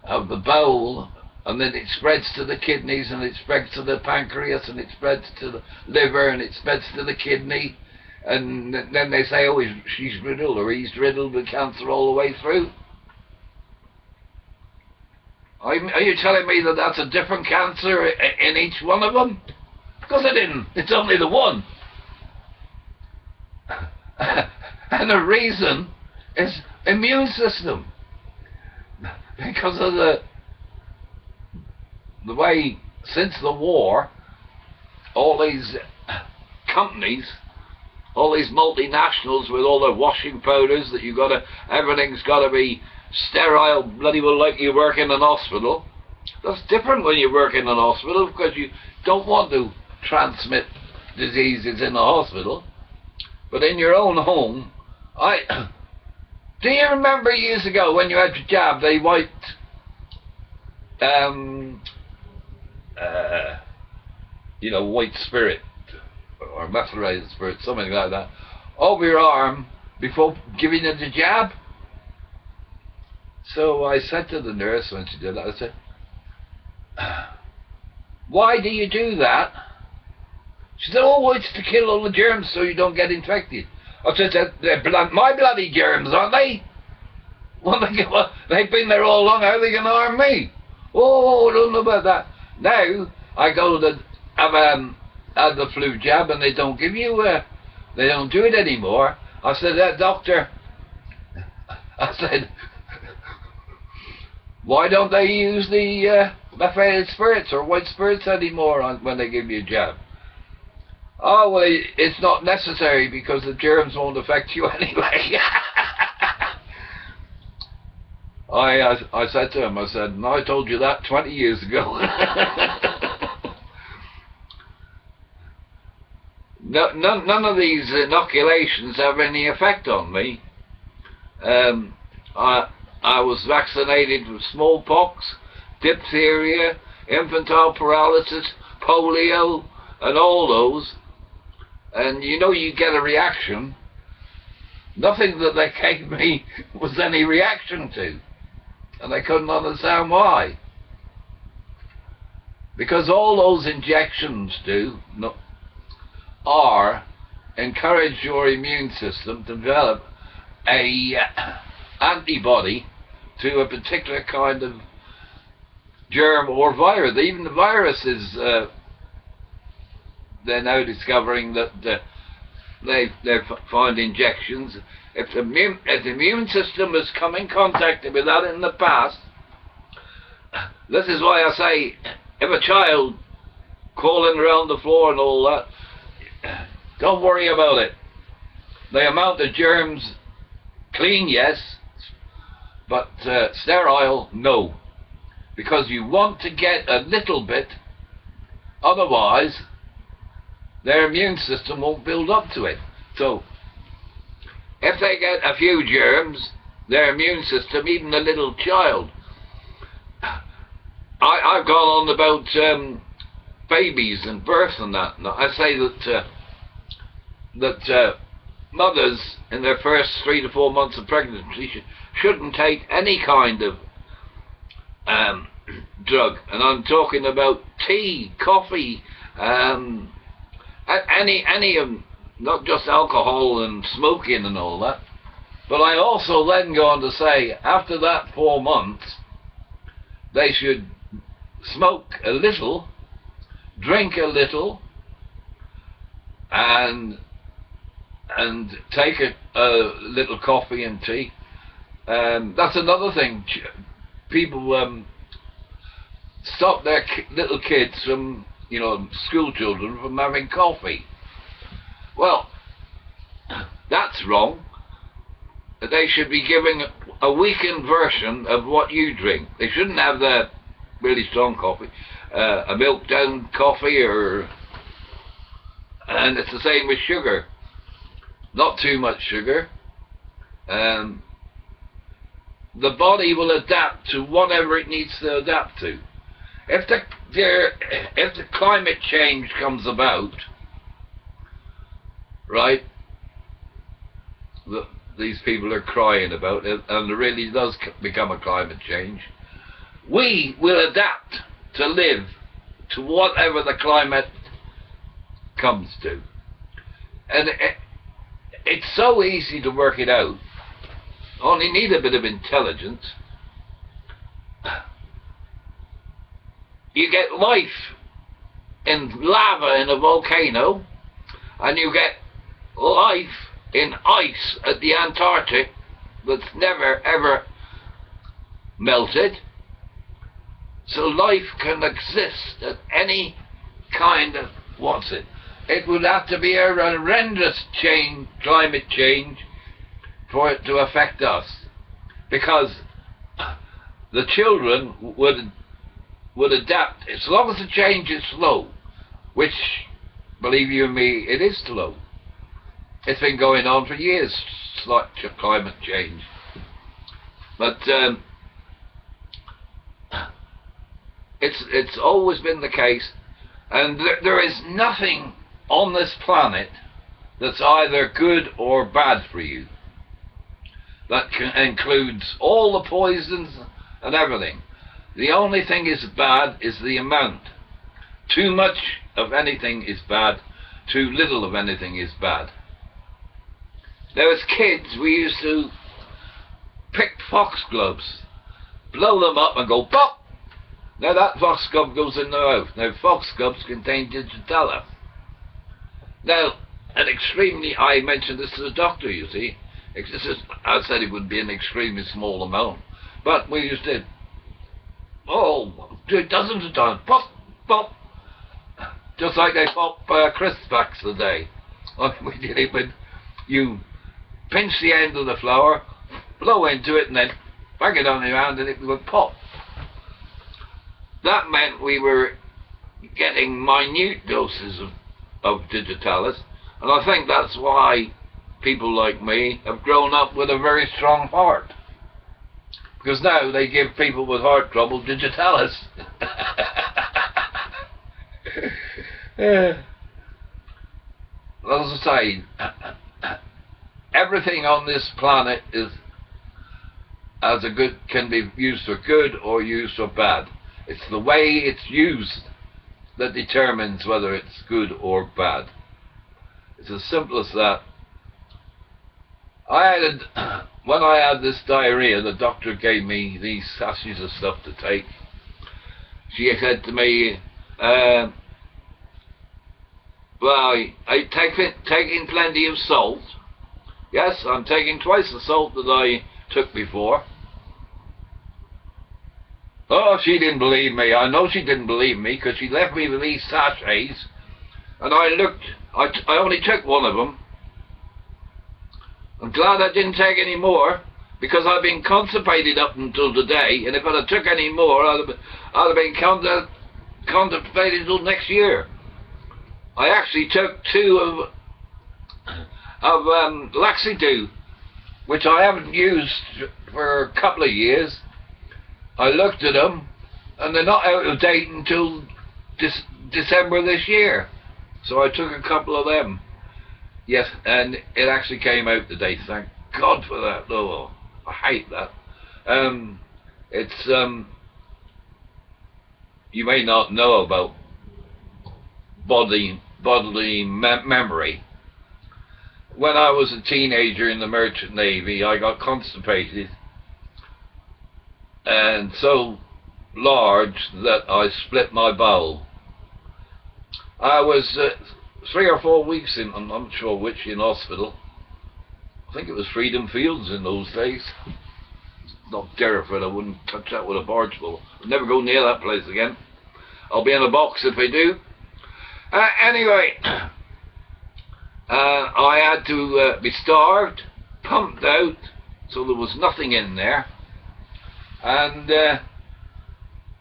of the bowel, and then it spreads to the kidneys, and it spreads to the pancreas, and it spreads to the liver, and it spreads to the kidney, and then they say, oh, she's riddled, or he's riddled with cancer all the way through? Are you telling me that that's a different cancer in each one of them? Because it isn't. It's only the one. And the reason is immune system. Because of the way, since the war, all these companies, all these multinationals with all their washing powders that everything's got to be sterile, bloody well, like you work in an hospital. That's different when you work in an hospital, because you don't want to transmit diseases in a hospital. But in your own home, do you remember years ago when you had your jab, they wiped white spirit or methylated spirit, something like that, over your arm before giving you the jab? So I said to the nurse when she did that, I said, why do you do that? She said, oh, it's to kill all the germs so you don't get infected. I said, they're my bloody germs, aren't they? Well, they've been there all along, how are they going to harm me? Oh, I don't know about that. Now, I go to have the flu jab and they don't give you, they don't do it anymore. I said, doctor, I said, why don't they use the methylated spirits or white spirits anymore when they give you a jab? Oh, well, it's not necessary because the germs won't affect you anyway. I said to him, I said, no, I told you that 20 years ago. None of these inoculations have any effect on me. I was vaccinated with smallpox, diphtheria, infantile paralysis, polio, and all those. And you get a reaction. Nothing that they gave me was any reaction to. And I couldn't understand why. Because all those injections are encourage your immune system to develop a antibody to a particular kind of germ or virus. Even the viruses, they're now discovering that they find injections. If the immune system has come in contact with that in the past, this is why I say, if a child crawling around the floor and all that, don't worry about it. The amount of germs, clean, yes, but sterile, no. Because you want to get a little bit, otherwise their immune system won't build up to it. So if they get a few germs, their immune system, even a little child, I've gone on about babies and birth and that. And I say that mothers in their first 3 to 4 months of pregnancy shouldn't take any kind of drug, and I'm talking about tea, coffee, any not just alcohol and smoking and all that. But I also then go on to say, after that 4 months, they should smoke a little, drink a little, and take a little coffee and tea. That's another thing. People stop their little kids from, school children from having coffee. Well, that's wrong. They should be giving a weakened version of what you drink. They shouldn't have the really strong coffee, a milk down coffee, and it's the same with sugar. Not too much sugar. The body will adapt to whatever it needs to adapt to. If the climate change comes about, right, these people are crying about it, and it really does become a climate change, we will adapt to live to whatever the climate comes to. And it's so easy to work it out. Only need a bit of intelligence. You get life in lava in a volcano, and you get life in ice at the Antarctic, that's never ever melted. So life can exist at any kind of, what's it? It would have to be a horrendous change, climate change, for it to affect us. Because the children would adapt, as long as the change is slow, which, believe you me, it is slow. It's been going on for years, slight climate change. But it's always been the case, and there is nothing on this planet that's either good or bad for you. That includes all the poisons and everything. The only thing is bad is the amount. Too much of anything is bad. Too little of anything is bad. Now, as kids, we used to pick foxgloves, blow them up and go pop. Now that foxglove goes in the mouth. Now foxgloves contain digitalis. Now, I mentioned this to the doctor, you see. I said it would be an extremely small amount. But we used to, dozens of times, pop, pop. Just like they pop crisp packs today. Like we did it when you pinch the end of the flower, blow into it, and then bang it on your hand and it would pop. That meant we were getting minute doses of digitalis, and I think that's why people like me have grown up with a very strong heart. Because now they give people with heart trouble digitalis. As I say, everything on this planet can be used for good or used for bad. It's the way it's used that determines whether it's good or bad. It's as simple as that. When I had this diarrhea, the doctor gave me these sachets of stuff to take. She said to me, well, I'm taking plenty of salt. Yes, I'm taking twice the salt that I took before. Oh, she didn't believe me. I know she didn't believe me, because she left me with these sachets, and I only took one of them. I'm glad I didn't take any more, because I've been constipated up until today, and if I'd have took any more, I'd have been constipated until next year. I actually took 2 of Laxity, which I haven't used for a couple of years. I looked at them, and they're not out of date until December this year. So I took a couple of them. Yes, and it actually came out today. Thank God for that. Oh, I hate that. You may not know about bodily memory. When I was a teenager in the Merchant Navy, I got constipated, and so large that I split my bowel. I was 3 or 4 weeks in, I'm not sure which, in hospital. I think it was Freedom Fields in those days. Not Derriford, I wouldn't touch that with a barge pole. I'd never go near that place again. I'll be in a box if I do. Anyway, I had to be starved, pumped out, so there was nothing in there. And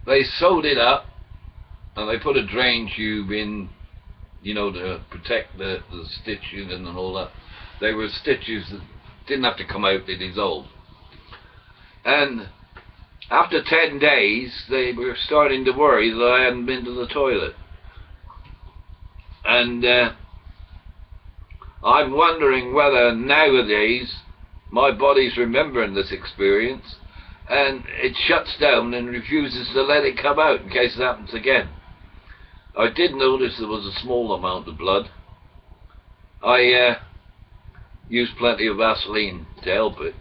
they sewed it up, and they put a drain tube in, you know, to protect the stitching and all that. They were stitches that didn't have to come out, they dissolved. And after 10 days, they were starting to worry that I hadn't been to the toilet. And I'm wondering whether nowadays my body's remembering this experience, and it shuts down and refuses to let it come out in case it happens again. I did notice there was a small amount of blood. I used plenty of Vaseline to help it.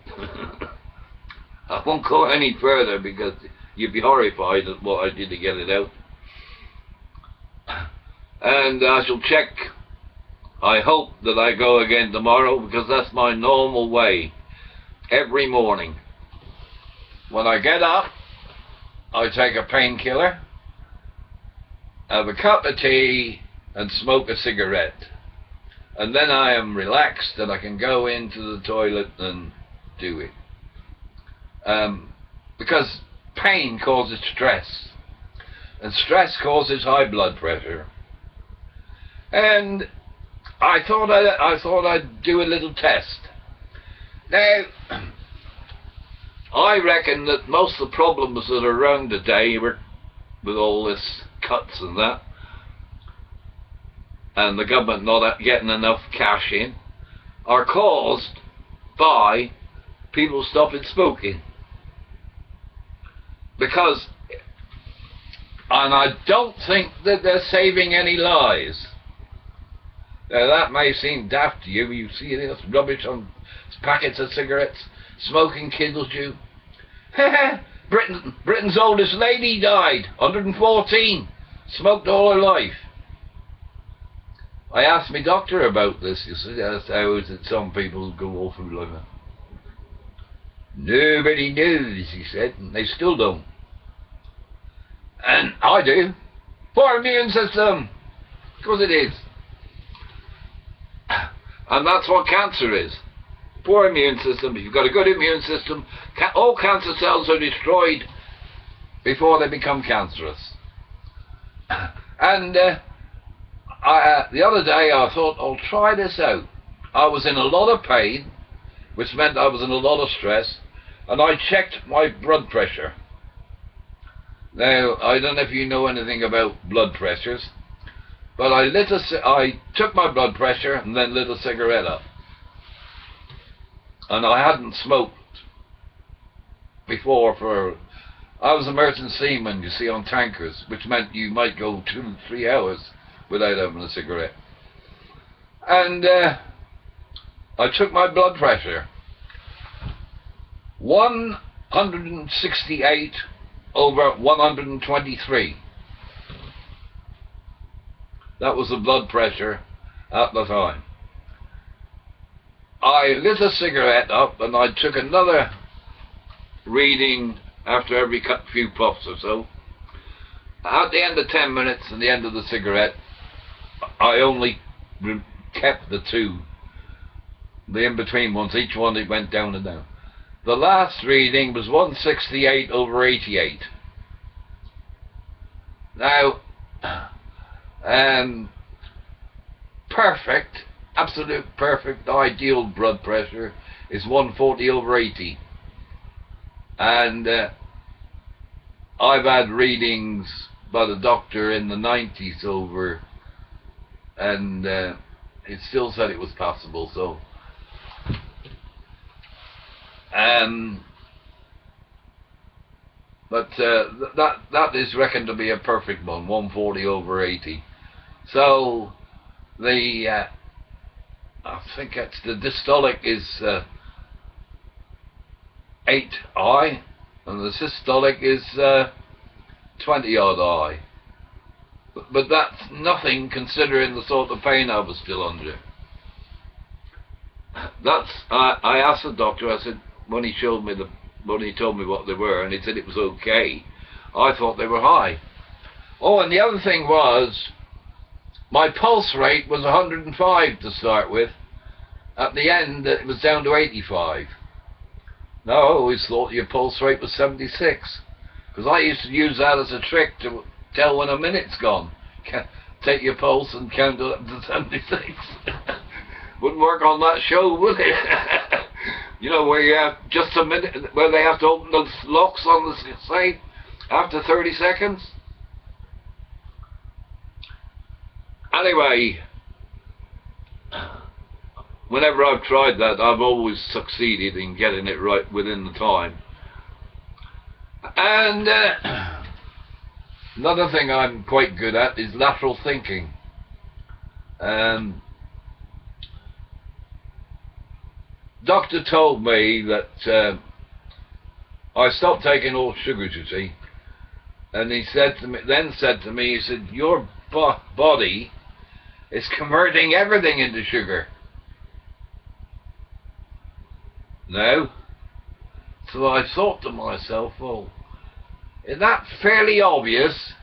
I won't go any further because you'd be horrified at what I did to get it out. And I shall check. I hope that I go again tomorrow, because that's my normal way. every morning. When I get up, I take a painkiller, have a cup of tea, and smoke a cigarette. And then I am relaxed and I can go into the toilet and do it. Because pain causes stress, and stress causes high blood pressure. And I thought I'd do a little test. Now, I reckon that most of the problems that are around today with all this cuts and that, and the government not getting enough cash in, are caused by people stopping smoking. Because, and I don't think that they're saving any lives. Now that may seem daft to you. You see this rubbish on packets of cigarettes. Smoking kills you. Britain's oldest lady died, 114. Smoked all her life. I asked my doctor about this. You see, how is it some people go all through like that? Nobody knows, he said, and they still don't. And I do. Poor immune system. Of course it is. And that's what cancer is. Poor immune system. If you've got a good immune system, all cancer cells are destroyed before they become cancerous. And the other day I thought, I'll try this out. I was in a lot of pain, which meant I was in a lot of stress, and I checked my blood pressure. Now, I don't know if you know anything about blood pressures, but I took my blood pressure and then lit a cigarette up. And I hadn't smoked before I was a merchant seaman, you see, on tankers, which meant you might go 2-3 hours without having a cigarette. And I took my blood pressure, 168 over 123. That was the blood pressure at the time. I lit a cigarette up and I took another reading after every few puffs or so. At the end of 10 minutes and the end of the cigarette, I only kept the two, the in-between ones. Each one it went down and down. The last reading was 168 over 88. Now, perfect, absolute perfect, ideal blood pressure is 140 over 80. And I've had readings by the doctor in the 90s over, and it still said it was passable. So but that is reckoned to be a perfect one, 140 over 80. So the I think it's the dystolic is 8I, and the systolic is 20 odd I. But that's nothing considering the sort of pain I was still under. I asked the doctor, I said, when he told me what they were, and he said it was okay, I thought they were high. Oh, and the other thing was, my pulse rate was 105 to start with. At the end, it was down to 85. Now, I always thought your pulse rate was 76, because I used to use that as a trick to tell when a minute's gone. Take your pulse and count it up to 76. Wouldn't work on that show, would it? You know, where you have just a minute, where they have to open the locks on the side after 30 seconds. Anyway, whenever I've tried that, I've always succeeded in getting it right within the time. And another thing I'm quite good at is lateral thinking. Doctor told me that I stopped taking all sugars, you see, and he said to me, he said, your body is converting everything into sugar. No, So I thought to myself, well, is that fairly obvious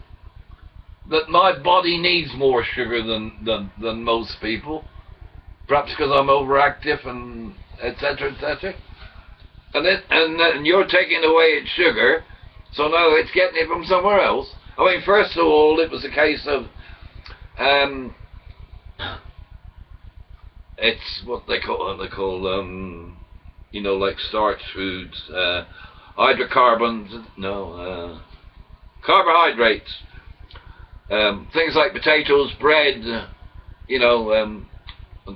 that my body needs more sugar than most people? Perhaps because I'm overactive and etc. etc. And you're taking away its sugar, so now it's getting it from somewhere else. I mean, first of all, it was a case of it's what they call you know, like starch foods, hydrocarbons, no, carbohydrates, things like potatoes, bread, you know, and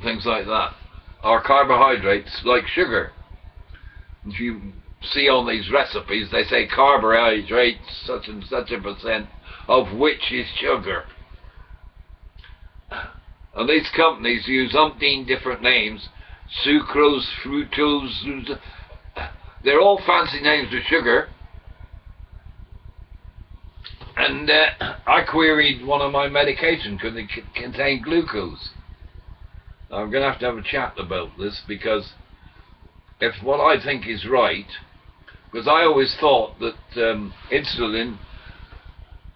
things like that are carbohydrates like sugar. If you see on these recipes, they say carbohydrates such and such a percent of which is sugar. And these companies use umpteen different names: sucrose, fructose, they're all fancy names for sugar. And I queried one of my medications because it contained glucose. Now, I'm going to have a chat about this, because if what I think is right, because I always thought that insulin,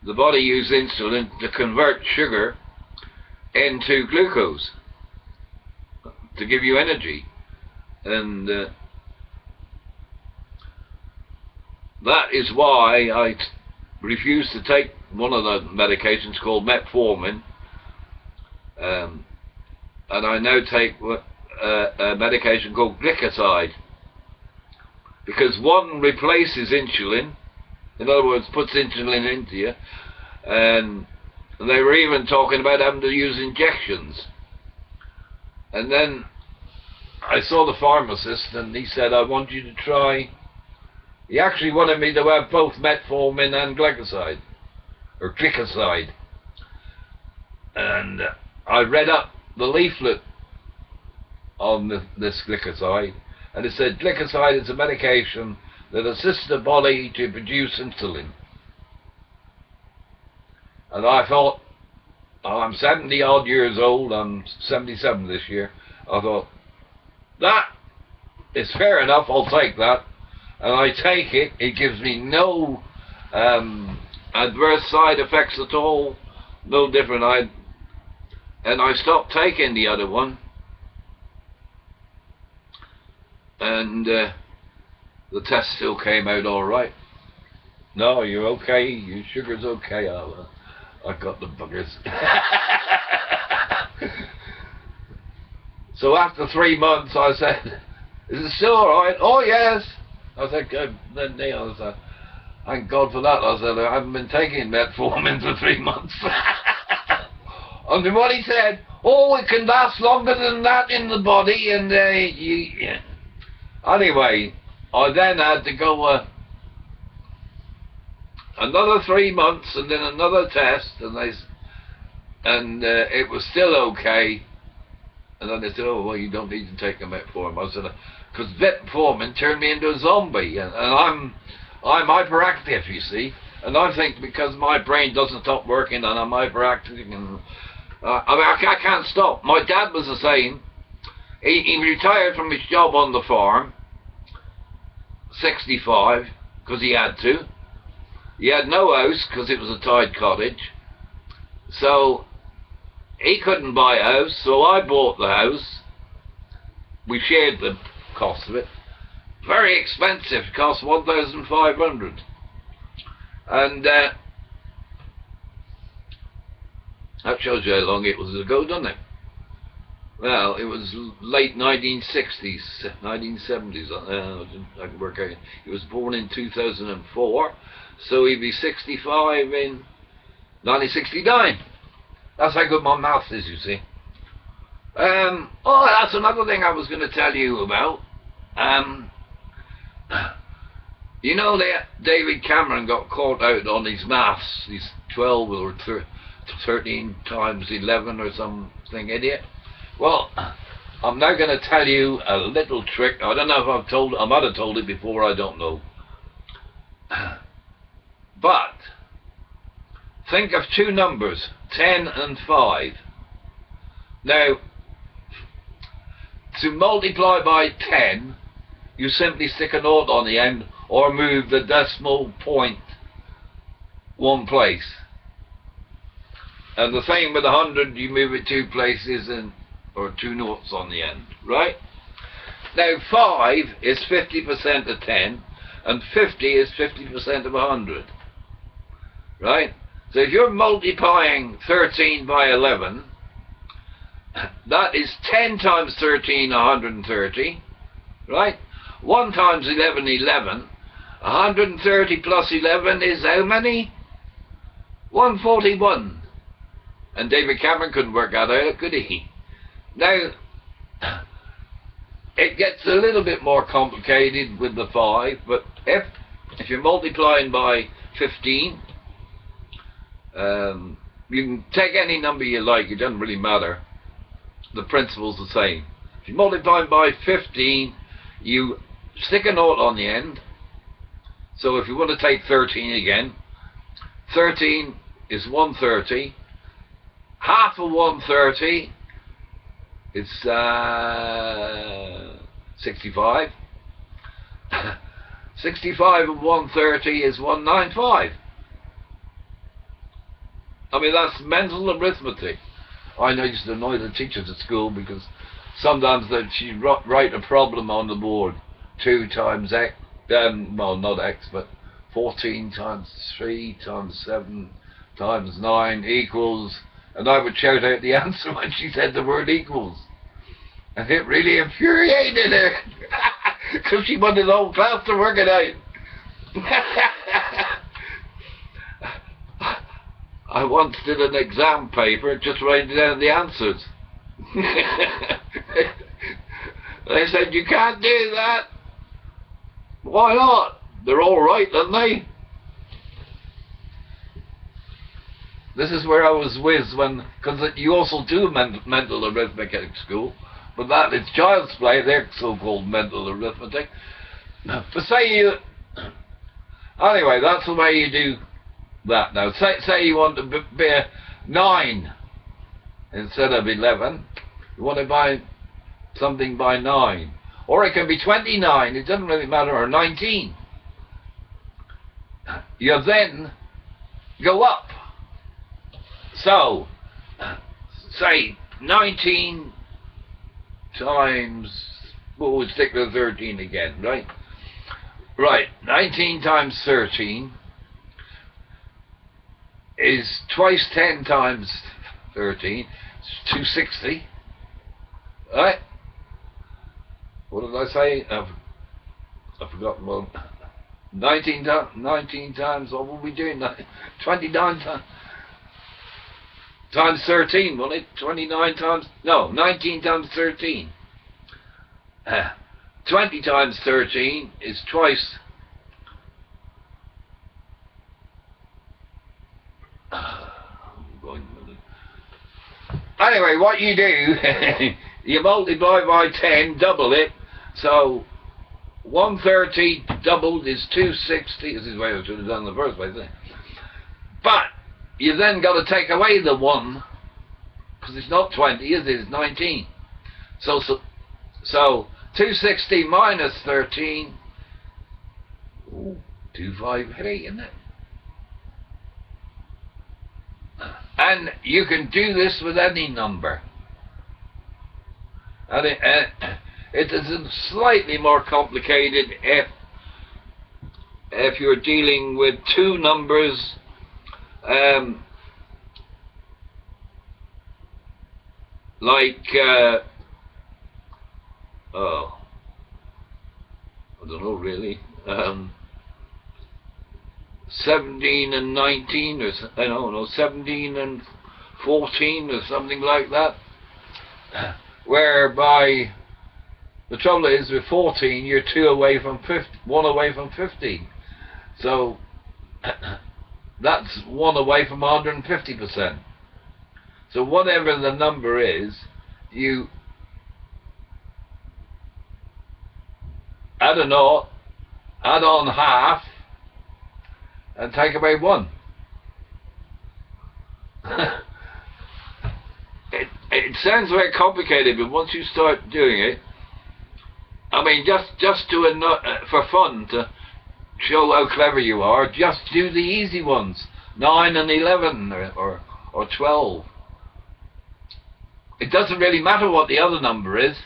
the body used insulin to convert sugar into glucose to give you energy, and that is why I refused to take one of the medications called metformin, and I now take a medication called glycoside, because one replaces insulin, in other words puts insulin into you, and they were even talking about having to use injections. And then I saw the pharmacist, and he said, I want you to try, he actually wanted me to have both metformin and glycoside, or glycoside. And I read up the leaflet on this glycoside, and it said glycoside is a medication that assists the body to produce insulin. And I thought, oh, I'm 70 odd years old, I'm 77 this year, I thought, that is fair enough, I'll take that. And I take it, it gives me no adverse side effects at all, no different. And I stopped taking the other one, and the test still came out all right. No, you're okay, your sugar's okay. I got the buggers. So after 3 months I said, is it still alright? Oh yes. I said, good. Then I said, thank God for that. I said, I haven't been taking metformin for 3 months. And then what he said, oh, it can last longer than that in the body, and yeah. Anyway, I then had to go another 3 months, and then another test, and it was still okay. And then they said, oh, well, you don't need to take a metformin. I said, because metformin turned me into a zombie, and I'm hyperactive, you see, and I think because my brain doesn't stop working and I'm hyperactive, and I mean, I can't stop. My dad was the same. He retired from his job on the farm, 65, because he had to. He had no house because it was a tied cottage, so he couldn't buy a house, so I bought the house. We shared the cost of it. Very expensive, cost 1,500. And that shows you how long it was ago, doesn't it? Well, it was late 1960s, 1970s. I can work out. He was born in 2004, so he'd be 65 in 1969. That's how good my maths is, you see. Oh, that's another thing I was going to tell you about. You know that David Cameron got caught out on his maths, his 12 or 13 times 11 or something idiot. Well, I'm now going to tell you a little trick. I don't know if I've told, I might have told it before, I don't know. But think of two numbers, 10 and 5. Now, to multiply by 10, you simply stick a naught on the end or move the decimal point one place. And the same with 100, you move it 2 places or 2 noughts on the end, right? Now 5 is 50% of 10 and 50 is 50% of 100, right? So if you're multiplying 13 by 11, that is 10 times 13, 130, right? 1 times 11, 11. 130 plus 11 is how many? 141. And David Cameron couldn't work that out, could he? Now, it gets a little bit more complicated with the 5, but if you're multiplying by 15, you can take any number you like, it doesn't really matter. The principle's the same. If you multiply by 15, you stick a naught on the end. So if you want to take 13 again, 13 is 130. Half of 130 is 65. 65 of 130 is 195. I mean, that's mental arithmetic. I used to annoy the teachers at school because sometimes she'd write a problem on the board. 2 times x, well, not x, but 14 times 3 times 7 times 9 equals, and I would shout out the answer when she said the word equals. And it really infuriated her because she wanted the whole class to work it out. I once did an exam paper just writing down the answers. They said, you can't do that. Why not? They're all right, aren't they? This is where I was whizzed when, because you also do mental arithmetic at school, but that is child's play, they're so-called mental arithmetic. But say you, anyway, that's the way you do that. Now, say you want to be a 9 instead of 11. You want to buy something by 9. Or it can be 29, it doesn't really matter, or 19. You then go up. So, say 19 times, we'll stick with 13 again, right? Right, 19 times 13 is twice 10 times 13, it's 260, right? What did I say? I've forgotten. Well, 19 times, what were we doing? 29 times 13, wasn't it? 29 times, no, 19 times 13. 20 times 13 is twice. Anyway, what you do, you multiply by 10, double it, so 130 doubled is 260. This is the way I should have done in the first place, isn't it? But you then got to take away the 1, because it's not 20, is it? It's 19. So 260 minus 13, 253, isn't it? And you can do this with any number. And it is slightly more complicated if you're dealing with 2 numbers, like oh, I don't know really, 17 and 19, or I don't know, 17 and 14 or something like that, whereby the trouble is with 14 you're 2 away from 50, 1 away from 15, so that's 1 away from 150%. So whatever the number is, you add a naught, add on half, and take away 1. it sounds very complicated, but once you start doing it, I mean, just to for fun, to show how clever you are, just do the easy ones. 9 and 11 or 12. It doesn't really matter what the other number is.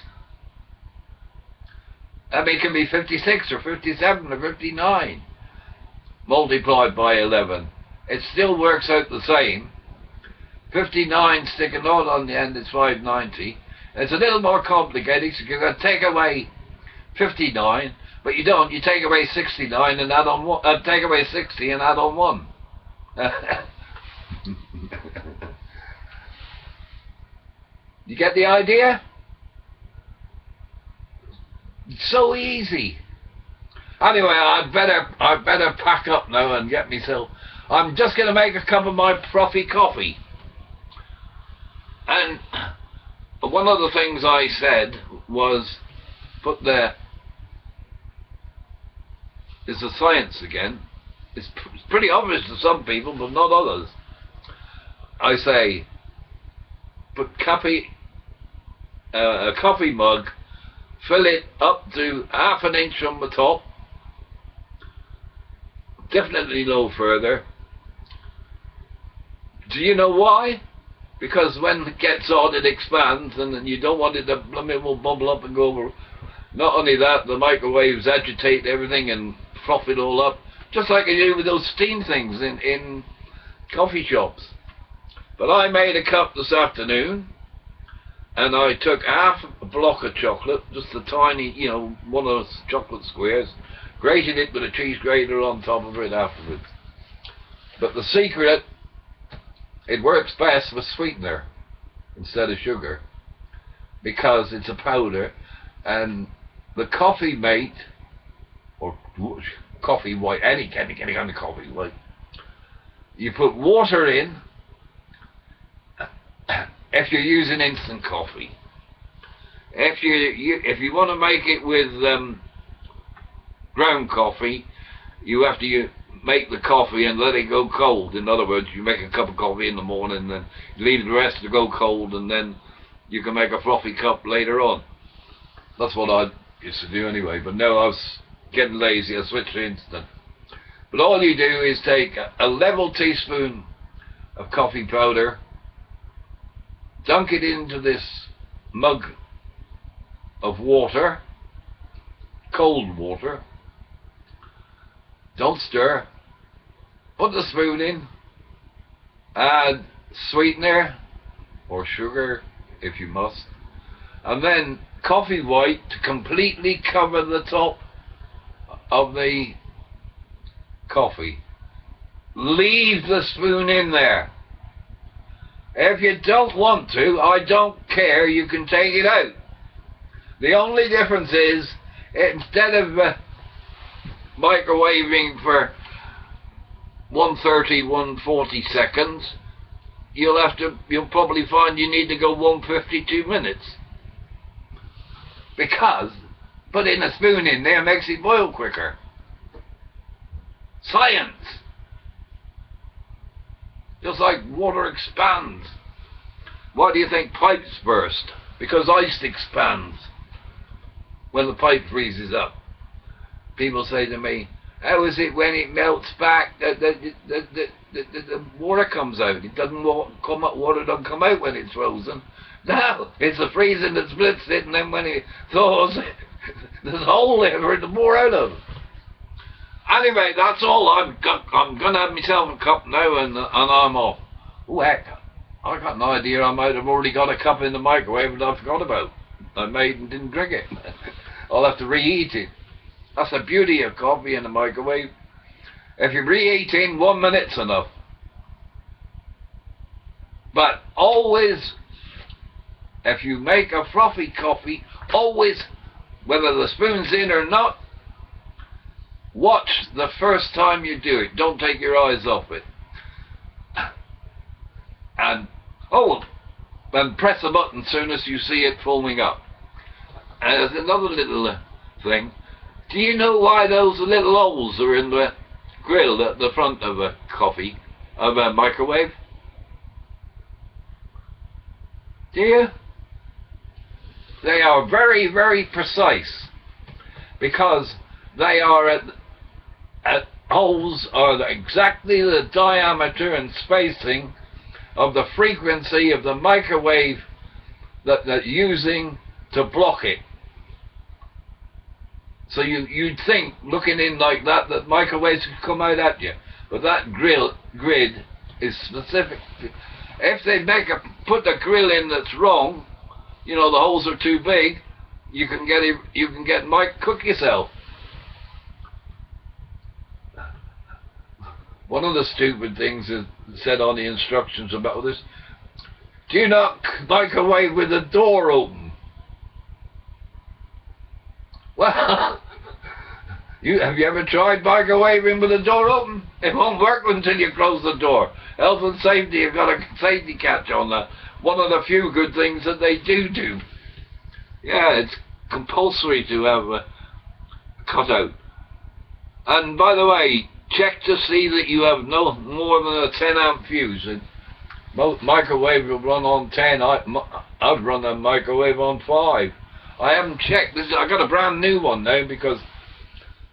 I mean, it can be 56 or 57 or 59 multiplied by 11. It still works out the same. 59, stick a naught on the end, is 590. It's a little more complicated, so you're going to take away 59, but you don't. You take away 69 and add on one. Take away 60 and add on 1. You get the idea? It's so easy. Anyway, I'd better pack up now and get myself. I'm just going to make a cup of my frothy coffee. And one of the things I said was, put there, is the science again. It's pretty obvious to some people, but not others. I say, put a coffee mug, fill it up to half an inch from the top, definitely no further. Do you know why? Because when it gets on, it expands, and you don't want it to bubble up and go over. Not only that, the microwaves agitate everything and froth it all up, just like you do with those steam things in coffee shops. But I made a cup this afternoon, and I took half a block of chocolate, just a tiny, you know, one of those chocolate squares, grated it with a cheese grater on top of it afterwards. But the secret, it works best with sweetener instead of sugar, because it's a powder, and the coffee mate, or coffee white, any kind of coffee white, you put water in if you're using instant coffee. If you want to make it with ground coffee, you have to make the coffee and let it go cold. In other words, you make a cup of coffee in the morning, then leave the rest to go cold, and then you can make a frothy cup later on. That's what I used to do anyway, but now I was getting lazy, I switched to instant. But all you do is take a level teaspoon of coffee powder, dunk it into this mug of water, cold water, don't stir, put the spoon in, add sweetener or sugar if you must, and then coffee white to completely cover the top of the coffee. Leave the spoon in there. If you don't want to, I don't care, you can take it out. The only difference is, instead of microwaving for 130, 140 seconds, you'll probably find you need to go 152 minutes. Because putting a spoon in there makes it boil quicker. Science! Just like water expands. Why do you think pipes burst? Because ice expands when the pipe freezes up. People say to me, how is it when it melts back the water comes out? It doesn't come up, water doesn't come out when it's frozen. No, it's the freezing that splits it, and then when it thaws, there's a hole there for it to pour out of. Anyway, that's all I've got. I'm going to have myself a cup now, and I'm off. Oh, heck, I got an idea I might have already got a cup in the microwave that I forgot about. I made and didn't drink it. I'll have to reheat it. That's the beauty of coffee in the microwave. If you reheat in 1 minute's enough. But always, if you make a frothy coffee, always, whether the spoon's in or not, watch the first time you do it. Don't take your eyes off it. And press the button as soon as you see it foaming up. And there's another little thing. Do you know why those little holes are in the grill at the front of a microwave? Do you? They are very, very precise. because they are at holes are exactly the diameter and spacing of the frequency of the microwave that they're using to block it. So you'd think, looking in like that, that microwaves could come out at you. But that grid is specific. If they put a grill in that's wrong, you know, the holes are too big, you can cook yourself. One of the stupid things is said on the instructions about this: do not microwave with the door open. Well, have you ever tried microwaving with the door open? It won't work until you close the door. Health and safety, you've got a safety catch on that. One of the few good things that they do. Yeah, it's compulsory to have a cutout. And by the way, check to see that you have no more than a 10 amp fuse. Most microwaves will run on 10. I've run a microwave on 5. I haven't checked this. I got a brand new one now, because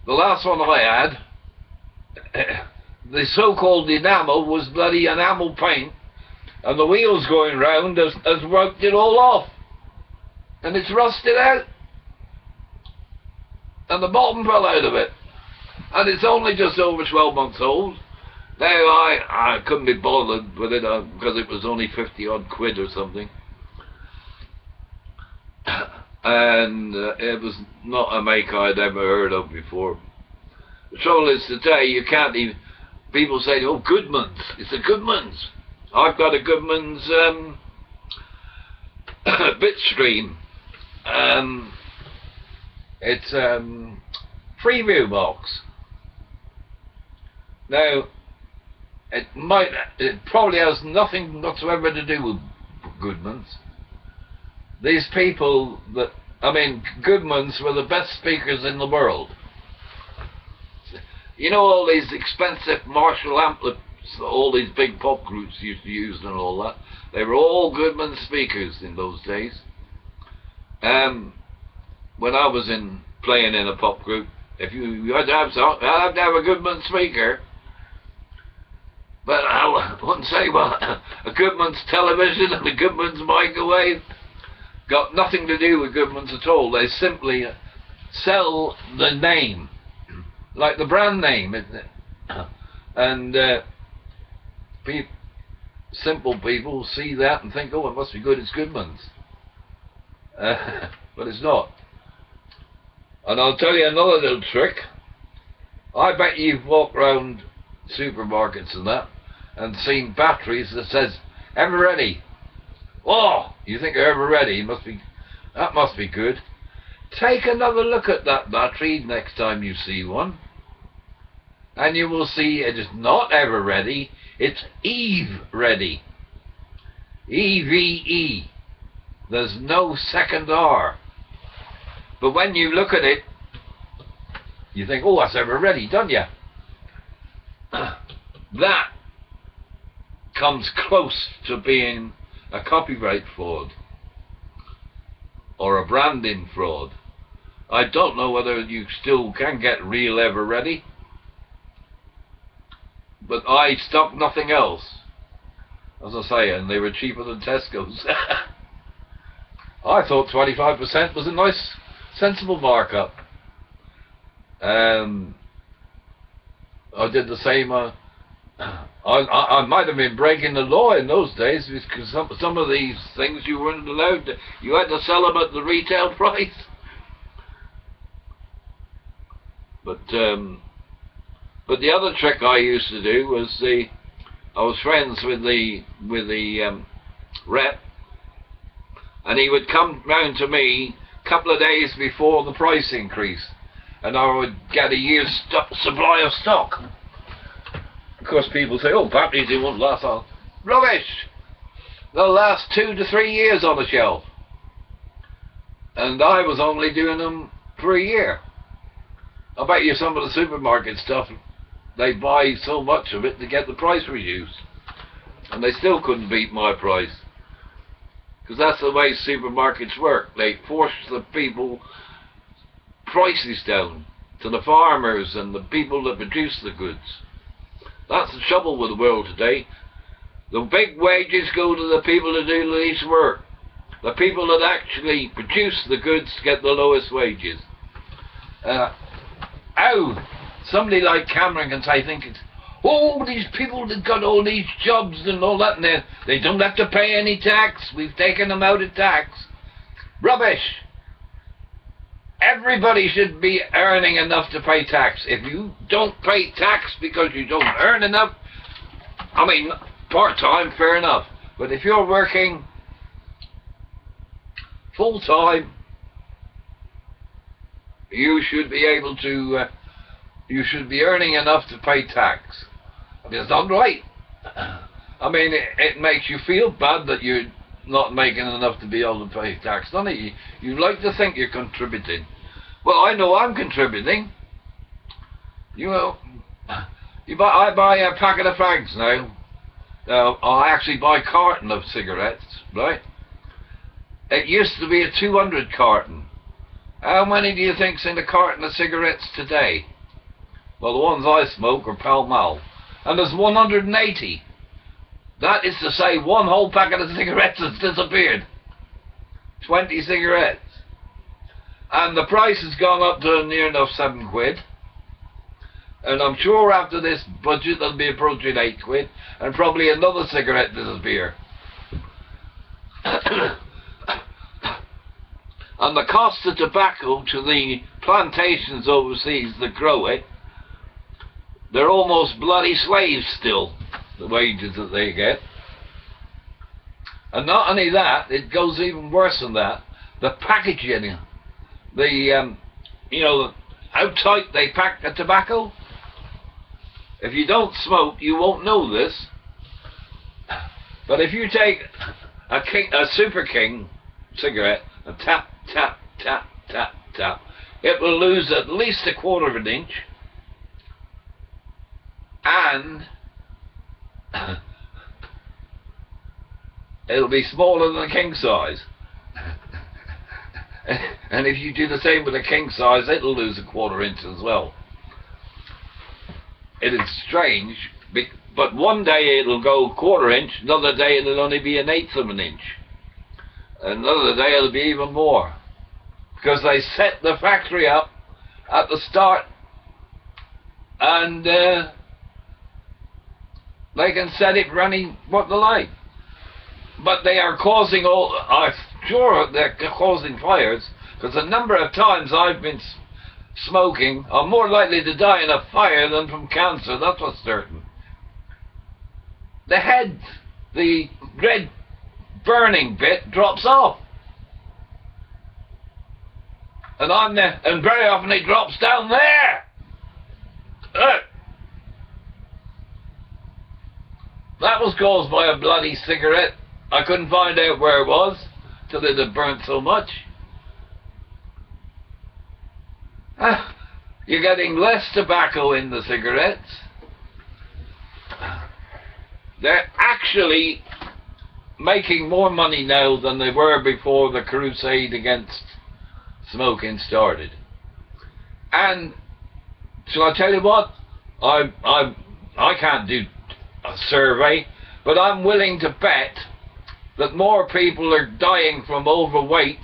the last one I had, the so-called enamel was bloody enamel paint, and the wheels going round has rubbed it all off, and it's rusted out, and the bottom fell out of it, and it's only just over 12 months old. Now I couldn't be bothered with it because it was only 50 odd quid or something. And it was not a make I'd ever heard of before. The trouble is, today you can't even. People say, "Oh, Goodman's. It's a Goodman's." I've got a Goodman's bitstream. It's Freeview box. Now, it probably has nothing whatsoever to do with Goodman's. These people Goodman's were the best speakers in the world. You know, all these expensive Marshall amplifiers, all these big pop groups used to use and all that, they were all Goodman speakers in those days. When I was playing in a pop group, if you had to have a Goodman speaker. But I wouldn't say, well, a Goodman's television and a Goodman's microwave got nothing to do with Goodman's at all. They simply sell the name, like the brand name, isn't it? And simple people see that and think, oh, it must be good, it's Goodman's. But it's not. And I'll tell you another little trick. I bet you've walked around supermarkets and that and seen batteries that says ever ready. Oh, you think they're ever ready? That must be good. Take another look at that battery next time you see one, and you will see it is not ever ready. It's Eve ready. EVE. There's no second R. But when you look at it, you think, oh, that's ever ready, don't you? That comes close to being a copyright fraud or a branding fraud. I don't know whether you still can get real ever ready, but I stopped nothing else, as I say, and they were cheaper than Tesco's. I thought 25% was a nice, sensible markup. I did the same. I might have been breaking the law in those days, because some of these things you weren't allowed to. You had to sell them at the retail price. But the other trick I used to do was I was friends with the rep, and he would come round to me a couple of days before the price increase, and I would get a year's supply of stock. Of course, people say, oh, batteries, they won't last long. Rubbish! They'll last 2 to 3 years on the shelf. And I was only doing them for a year. I bet you some of the supermarket stuff, they buy so much of it to get the price reduced. And they still couldn't beat my price. Because that's the way supermarkets work. They force the people prices down to the farmers and the people that produce the goods. That's the trouble with the world today. The big wages go to the people that do the least work. The people that actually produce the goods get the lowest wages. Somebody like Cameron can say, oh, these people that got all these jobs and all that, and they don't have to pay any tax. We've taken them out of tax. Rubbish. Everybody should be earning enough to pay tax. If you don't pay tax because you don't earn enough, I mean, part-time, fair enough. But if you're working full-time, you should be able to, you should be earning enough to pay tax. It's not right. I mean, it makes you feel bad that you're not making enough to be able to pay tax, doesn't it? You like to think you're contributing. Well, I know I'm contributing. You know, I buy a packet of fags now. I actually buy a carton of cigarettes, right? It used to be a 200 carton. How many do you think's in a carton of cigarettes today? Well, the ones I smoke are Pall Mall. And there's 180. That is to say, one whole packet of cigarettes has disappeared. 20 cigarettes. And the price has gone up to near enough £7. And I'm sure after this budget they'll be approaching £8, and probably another cigarette disappear. And the cost of tobacco to the plantations overseas that grow it, they're almost bloody slaves still, the wages that they get. And not only that, it goes even worse than that. The packaging, you know, how tight they pack the tobacco. If you don't smoke, you won't know this. But if you take a Super King cigarette and tap, tap, tap, tap, tap, it will lose at least a quarter of an inch. And it'll be smaller than a king size. And if you do the same with a king size, it'll lose a quarter inch as well. It is strange, but one day it'll go quarter inch, another day it'll only be an eighth of an inch, another day it'll be even more, because they set the factory up at the start, and they can set it running what they like. But they are causing I'm sure they're causing fires, because the number of times I've been smoking, I'm more likely to die in a fire than from cancer, that's what's certain. The head, the red burning bit, drops off. And very often it drops down there. That was caused by a bloody cigarette. I couldn't find out where it was till it had burnt so much. You're getting less tobacco in the cigarettes. They're actually making more money now than they were before the crusade against smoking started. And shall I tell you what? I can't do a survey, but I'm willing to bet that more people are dying from overweight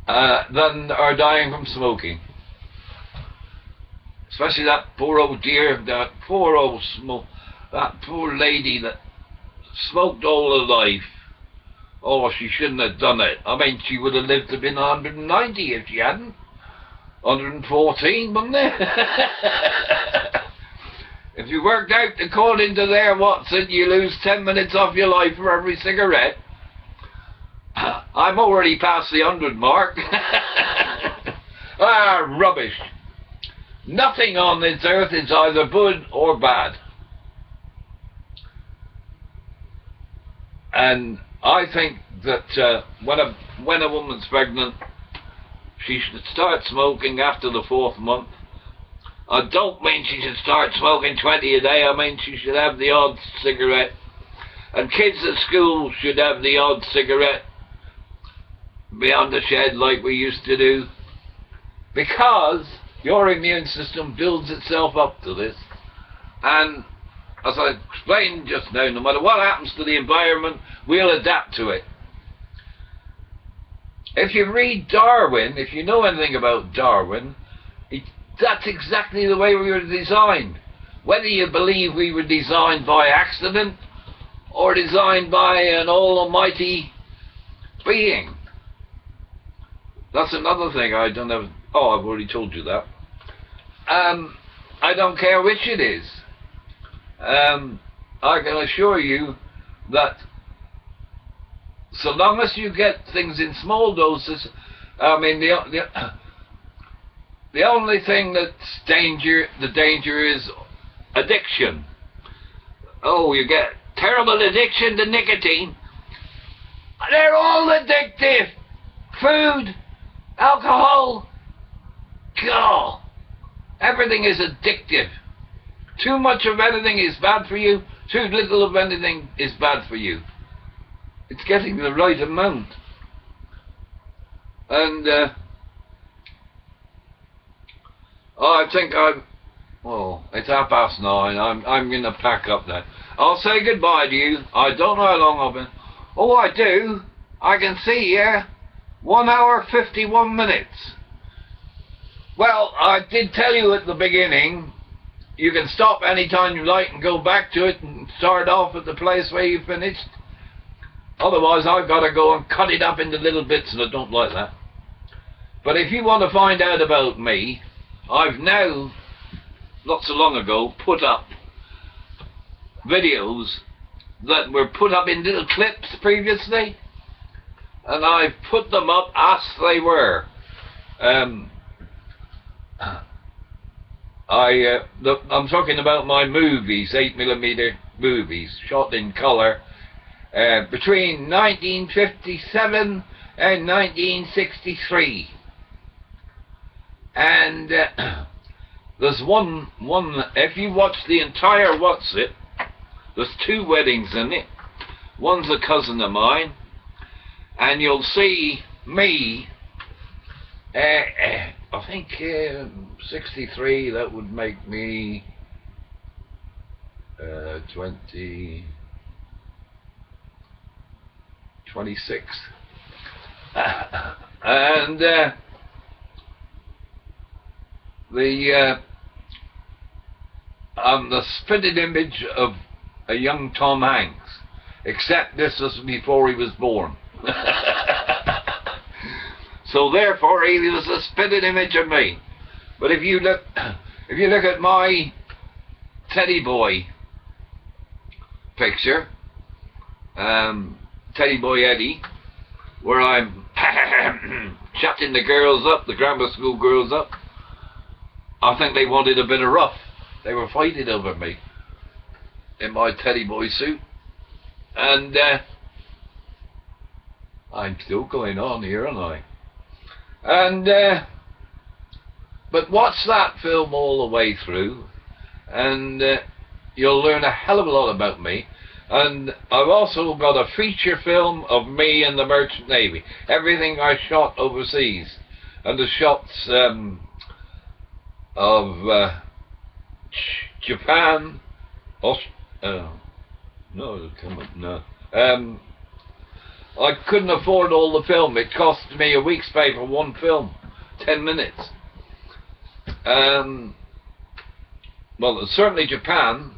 than are dying from smoking. Especially that poor old dear, that poor lady that smoked all her life. Oh, she shouldn't have done it. I mean, she would have lived to be 190 if she hadn't. 114, wouldn't it? If you worked out according to their Watson, you lose 10 minutes off your life for every cigarette. I'm already past the 100 mark. Rubbish. Nothing on this earth is either good or bad. And I think that when a woman's pregnant, she should start smoking after the 4th month. I don't mean she should start smoking 20 a day. I mean she should have the odd cigarette. And kids at school should have the odd cigarette beyond the shed like we used to do. because your immune system builds itself up to this. And as I explained just now, no matter what happens to the environment, we'll adapt to it. If you read Darwin, if you know anything about Darwin, that's exactly the way we were designed. Whether you believe we were designed by accident or designed by an almighty being. That's another thing I don't have. Oh, I've already told you that. I don't care which it is. I can assure you that so long as you get things in small doses, I mean, the only thing that's the danger is addiction. Oh, you get terrible addiction to nicotine. They're all addictive. Food, alcohol, God, everything is addictive. Too much of anything is bad for you. Too little of anything is bad for you. It's getting the right amount. And I think well, it's 9:30. I'm going to pack up now. I'll say goodbye to you. I don't know how long I've been. Oh, I do. I can see here 1 hour 51 minutes. Well, I did tell you at the beginning, you can stop anytime you like and go back to it and start off at the place where you finished. Otherwise, I've got to go and cut it up into little bits, and I don't like that. But if you want to find out about me, I've now, not so long ago, put up videos that were put up in little clips previously, and I've put them up as they were. I'm talking about my movies, 8mm movies, shot in colour, between 1957 and 1963. And there's one, if you watch the entire What's It, there's 2 weddings in it. One's a cousin of mine, and you'll see me, I think 63, that would make me 26. And I'm the spitted image of a young Tom Hanks, except this was before he was born. So therefore he was a spitted image of me. But if you look at my Teddy Boy picture, Teddy Boy Eddie, where I'm chatting the girls up, the grammar school girls up, I think they wanted a bit of rough. They were fighting over me in my Teddy Boy suit. And I'm still going on here, aren't I? And but watch that film all the way through, and you'll learn a hell of a lot about me. And I've also got a feature film of me in the Merchant Navy, everything I shot overseas, and the shots of Japan, I couldn't afford all the film. It cost me a week's pay for one film, 10 minutes. Well, certainly Japan,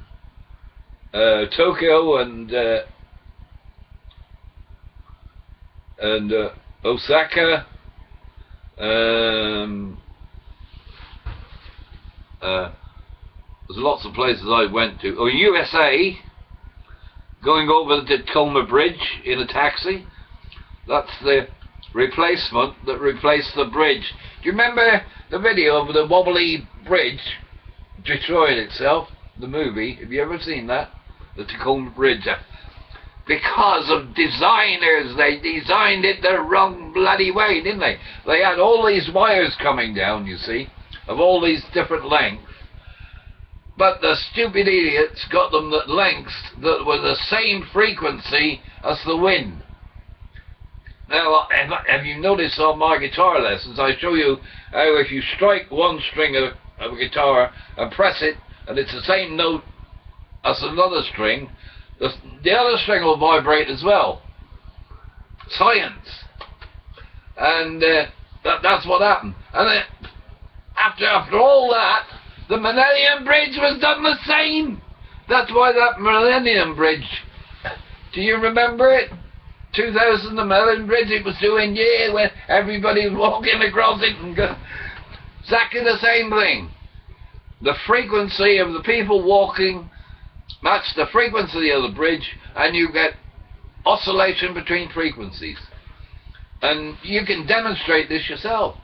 Tokyo, and Osaka. There's lots of places I went to. Oh, USA. Going over the Tacoma Bridge in a taxi. That's the replacement that replaced the bridge. Do you remember the video of the wobbly bridge destroying itself? The movie. Have you ever seen that? The Tacoma Bridge. Because of designers, they designed it the wrong bloody way, didn't they? They had all these wires coming down, you see, of all these different lengths. But the stupid idiots got them at lengths that were the same frequency as the wind. Now, have you noticed on my guitar lessons, I show you how if you strike one string of a guitar and press it, and it's the same note as another string, the other string will vibrate as well. Science. And that's what happened. And then, after all that, the Millennium Bridge was done the same. That's why that Millennium Bridge, do you remember it? 2000, the Millennium Bridge, it was doing, yeah, when everybody was walking across it and exactly the same thing. The frequency of the people walking match the frequency of the bridge, and you get oscillation between frequencies. And you can demonstrate this yourself.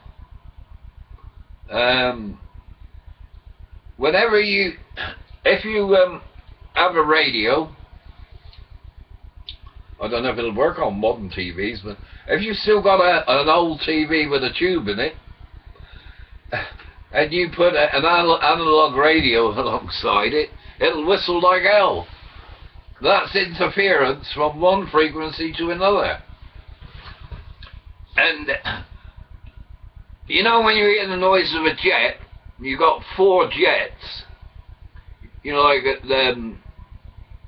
Whenever you, if you have a radio, I don't know if it'll work on modern TVs, but if you've still got an old TV with a tube in it, and you put an analog radio alongside it, it'll whistle like hell. That's interference from one frequency to another. And you know, when you hear the noise of a jet, you got 4 jets. You know, like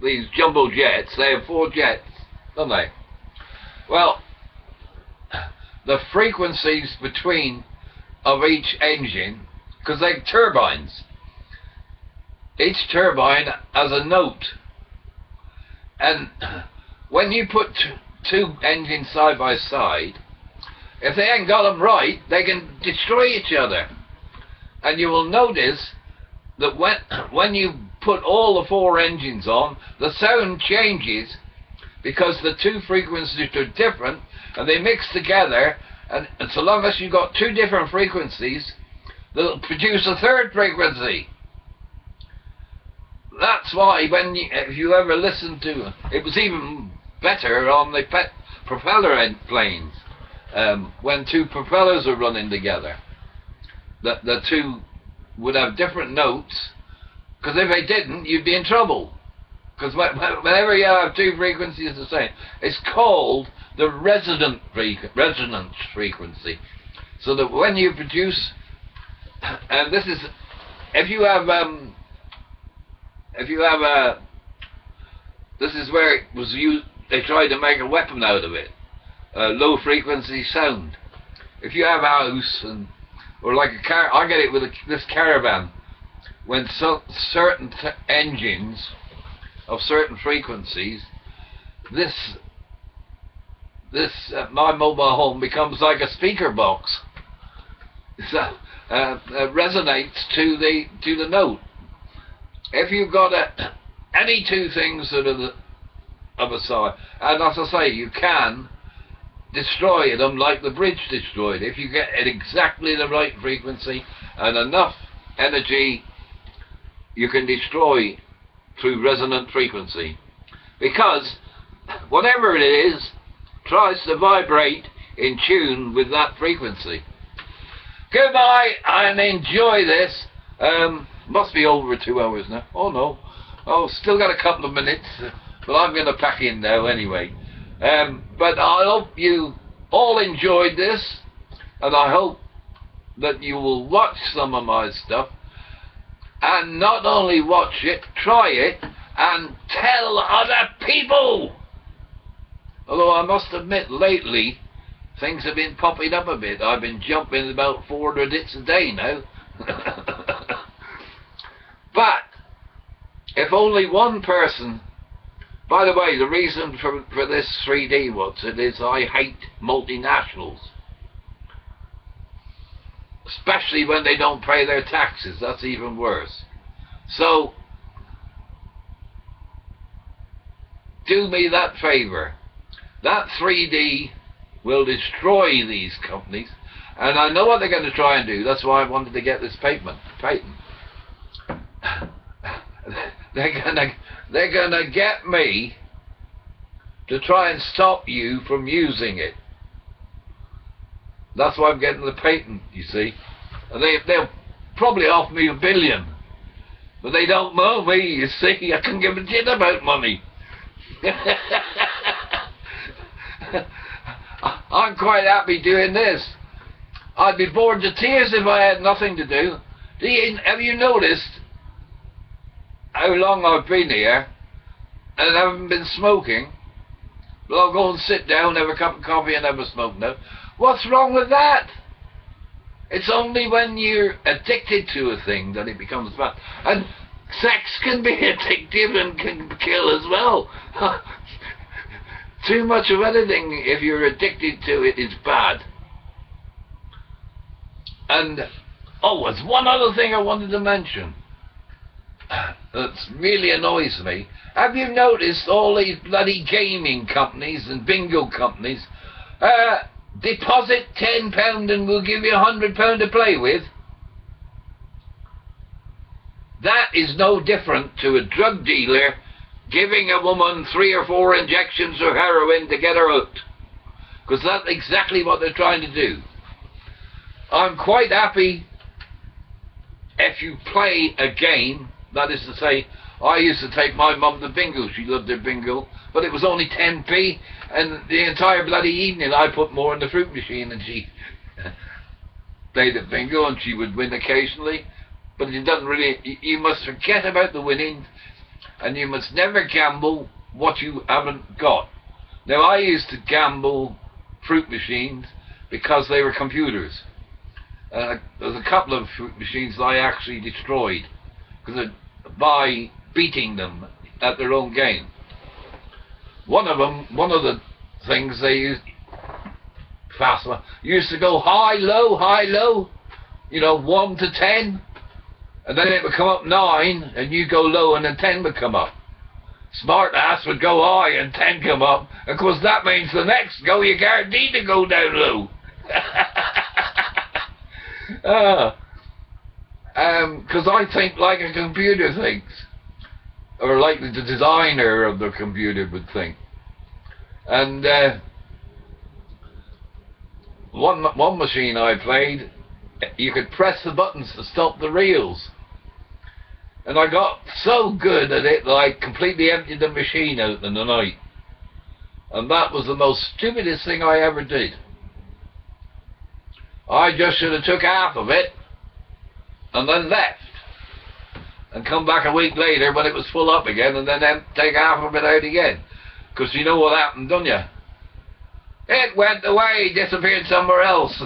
these jumbo jets, they have 4 jets, don't they? Well, the frequencies between of each engine, because they're turbines, each turbine has a note, and when you put two engines side by side, if they ain't got them right, they can destroy each other. And you will notice that when you put all the 4 engines on, the sound changes because the 2 frequencies are different and they mix together, and so long as you've got 2 different frequencies, they'll produce a 3rd frequency. That's why when if you ever listen to it, was even better on the propeller planes, when 2 propellers are running together, the 2 would have different notes, because if they didn't, you'd be in trouble. Because whenever you have 2 frequencies the same, it's called the resonance frequency. So that when you produce, and this is, if you have this is where it was used, they tried to make a weapon out of it, low frequency sound. If you have a house, or like a car, I get it with this caravan, when certain engines of certain frequencies, my mobile home becomes like a speaker box. So resonates to the note. If you've got any 2 things that are of a side, and as I say, you can destroy them like the bridge destroyed. If you get at exactly the right frequency and enough energy, you can destroy through resonant frequency, because whatever it is tries to vibrate in tune with that frequency. Goodbye and enjoy this. Must be over 2 hours now. Oh no, oh, still got a couple of minutes, but I'm going to pack in now anyway. But I hope you all enjoyed this, and I hope that you will watch some of my stuff, and not only watch it, try it, and tell other people. Although I must admit, lately, things have been popping up a bit. I've been jumping about 400 hits a day now. But, if only one person... By the way, the reason for this 3D what's it is I hate multinationals. Especially when they don't pay their taxes. That's even worse. So, do me that favor. That 3D will destroy these companies, and I know what they're going to try and do. That's why I wanted to get this patent. They're gonna get me to try and stop you from using it. That's why I'm getting the patent, you see. And they'll probably offer me $1 billion, but they don't know me, you see. I can give a shit about money. I'm quite happy doing this. I'd be bored to tears if I had nothing to do. Have you noticed how long I've been here and I haven't been smoking? Well, I'll go and sit down, have a cup of coffee and have a smoke now. What's wrong with that? It's only when you're addicted to a thing that it becomes bad. And sex can be addictive and can kill as well. Too much of anything, if you're addicted to it, is bad. And, oh, there's one other thing I wanted to mention that really annoys me. Have you noticed all these bloody gaming companies and bingo companies deposit £10 and we'll give you £100 to play with? That is no different to a drug dealer giving a woman 3 or 4 injections of heroin to get her hooked. Because that's exactly what they're trying to do. I'm quite happy if you play a game. That is to say, I used to take my mum to bingo. She loved her bingo, but it was only 10p, and the entire bloody evening I put more in the fruit machine, and she played at bingo, and she would win occasionally. But it doesn't really. You must forget about the winning, and you must never gamble what you haven't got. Now, I used to gamble fruit machines because they were computers. There's a couple of fruit machines that I actually destroyed by beating them at their own game. One of the things they used to go high, low, you know, 1 to 10, and then it would come up 9, and you go low, and then 10 would come up. Smart ass would go high, and 10 come up. Of course, that means the next go you're guaranteed to go down low. Because I think like a computer thinks, or like the designer of the computer would think. And one machine I played, you could press the buttons to stop the reels, and I got so good at it that I completely emptied the machine out in the night, and that was the most stupidest thing I ever did. I just should have took half of it and then left and come back a week later when it was full up again, and then take half of it out again. Because you know what happened, don't you? It went away, disappeared somewhere else.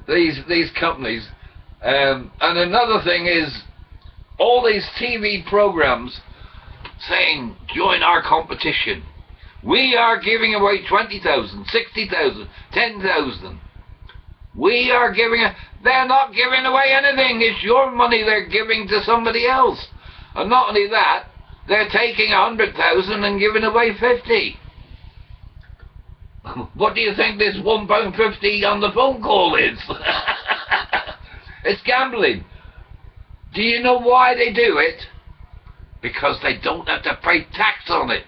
These companies. And another thing is, all these TV programs saying, join our competition. We are giving away 20,000, 60,000, 10,000. We are giving. They're not giving away anything. It's your money they're giving to somebody else. And not only that, they're taking 100,000 and giving away 50. What do you think this £1.50 on the phone call is? It's gambling. Do you know why they do it? Because they don't have to pay tax on it.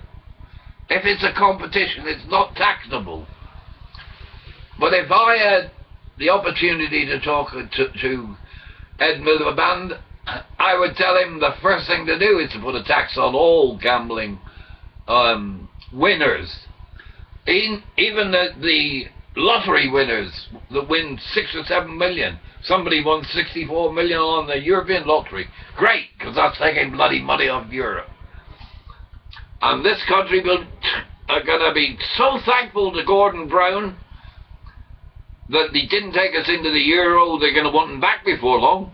If it's a competition, it's not taxable. But if I had the opportunity to talk to Ed Miliband, I would tell him the first thing to do is to put a tax on all gambling winners. Even the lottery winners that win 6 or 7 million. Somebody won 64 million on the European lottery. Great, because that's taking bloody money off Europe. And this country are going to be so thankful to Gordon Brown that he didn't take us into the Euro. They're going to want him back before long.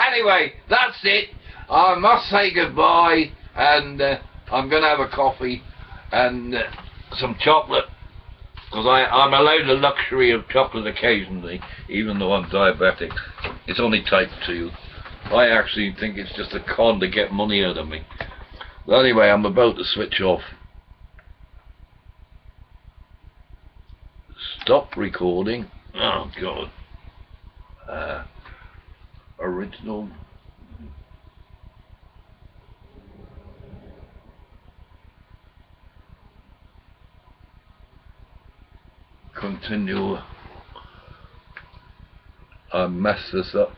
Anyway, that's it. I must say goodbye, and I'm going to have a coffee and some chocolate, because I'm allowed the luxury of chocolate occasionally, even though I'm diabetic. It's only type 2. I actually think it's just a con to get money out of me. But anyway, I'm about to switch off. Stop recording. Oh God. Original. Continue. I messed this up.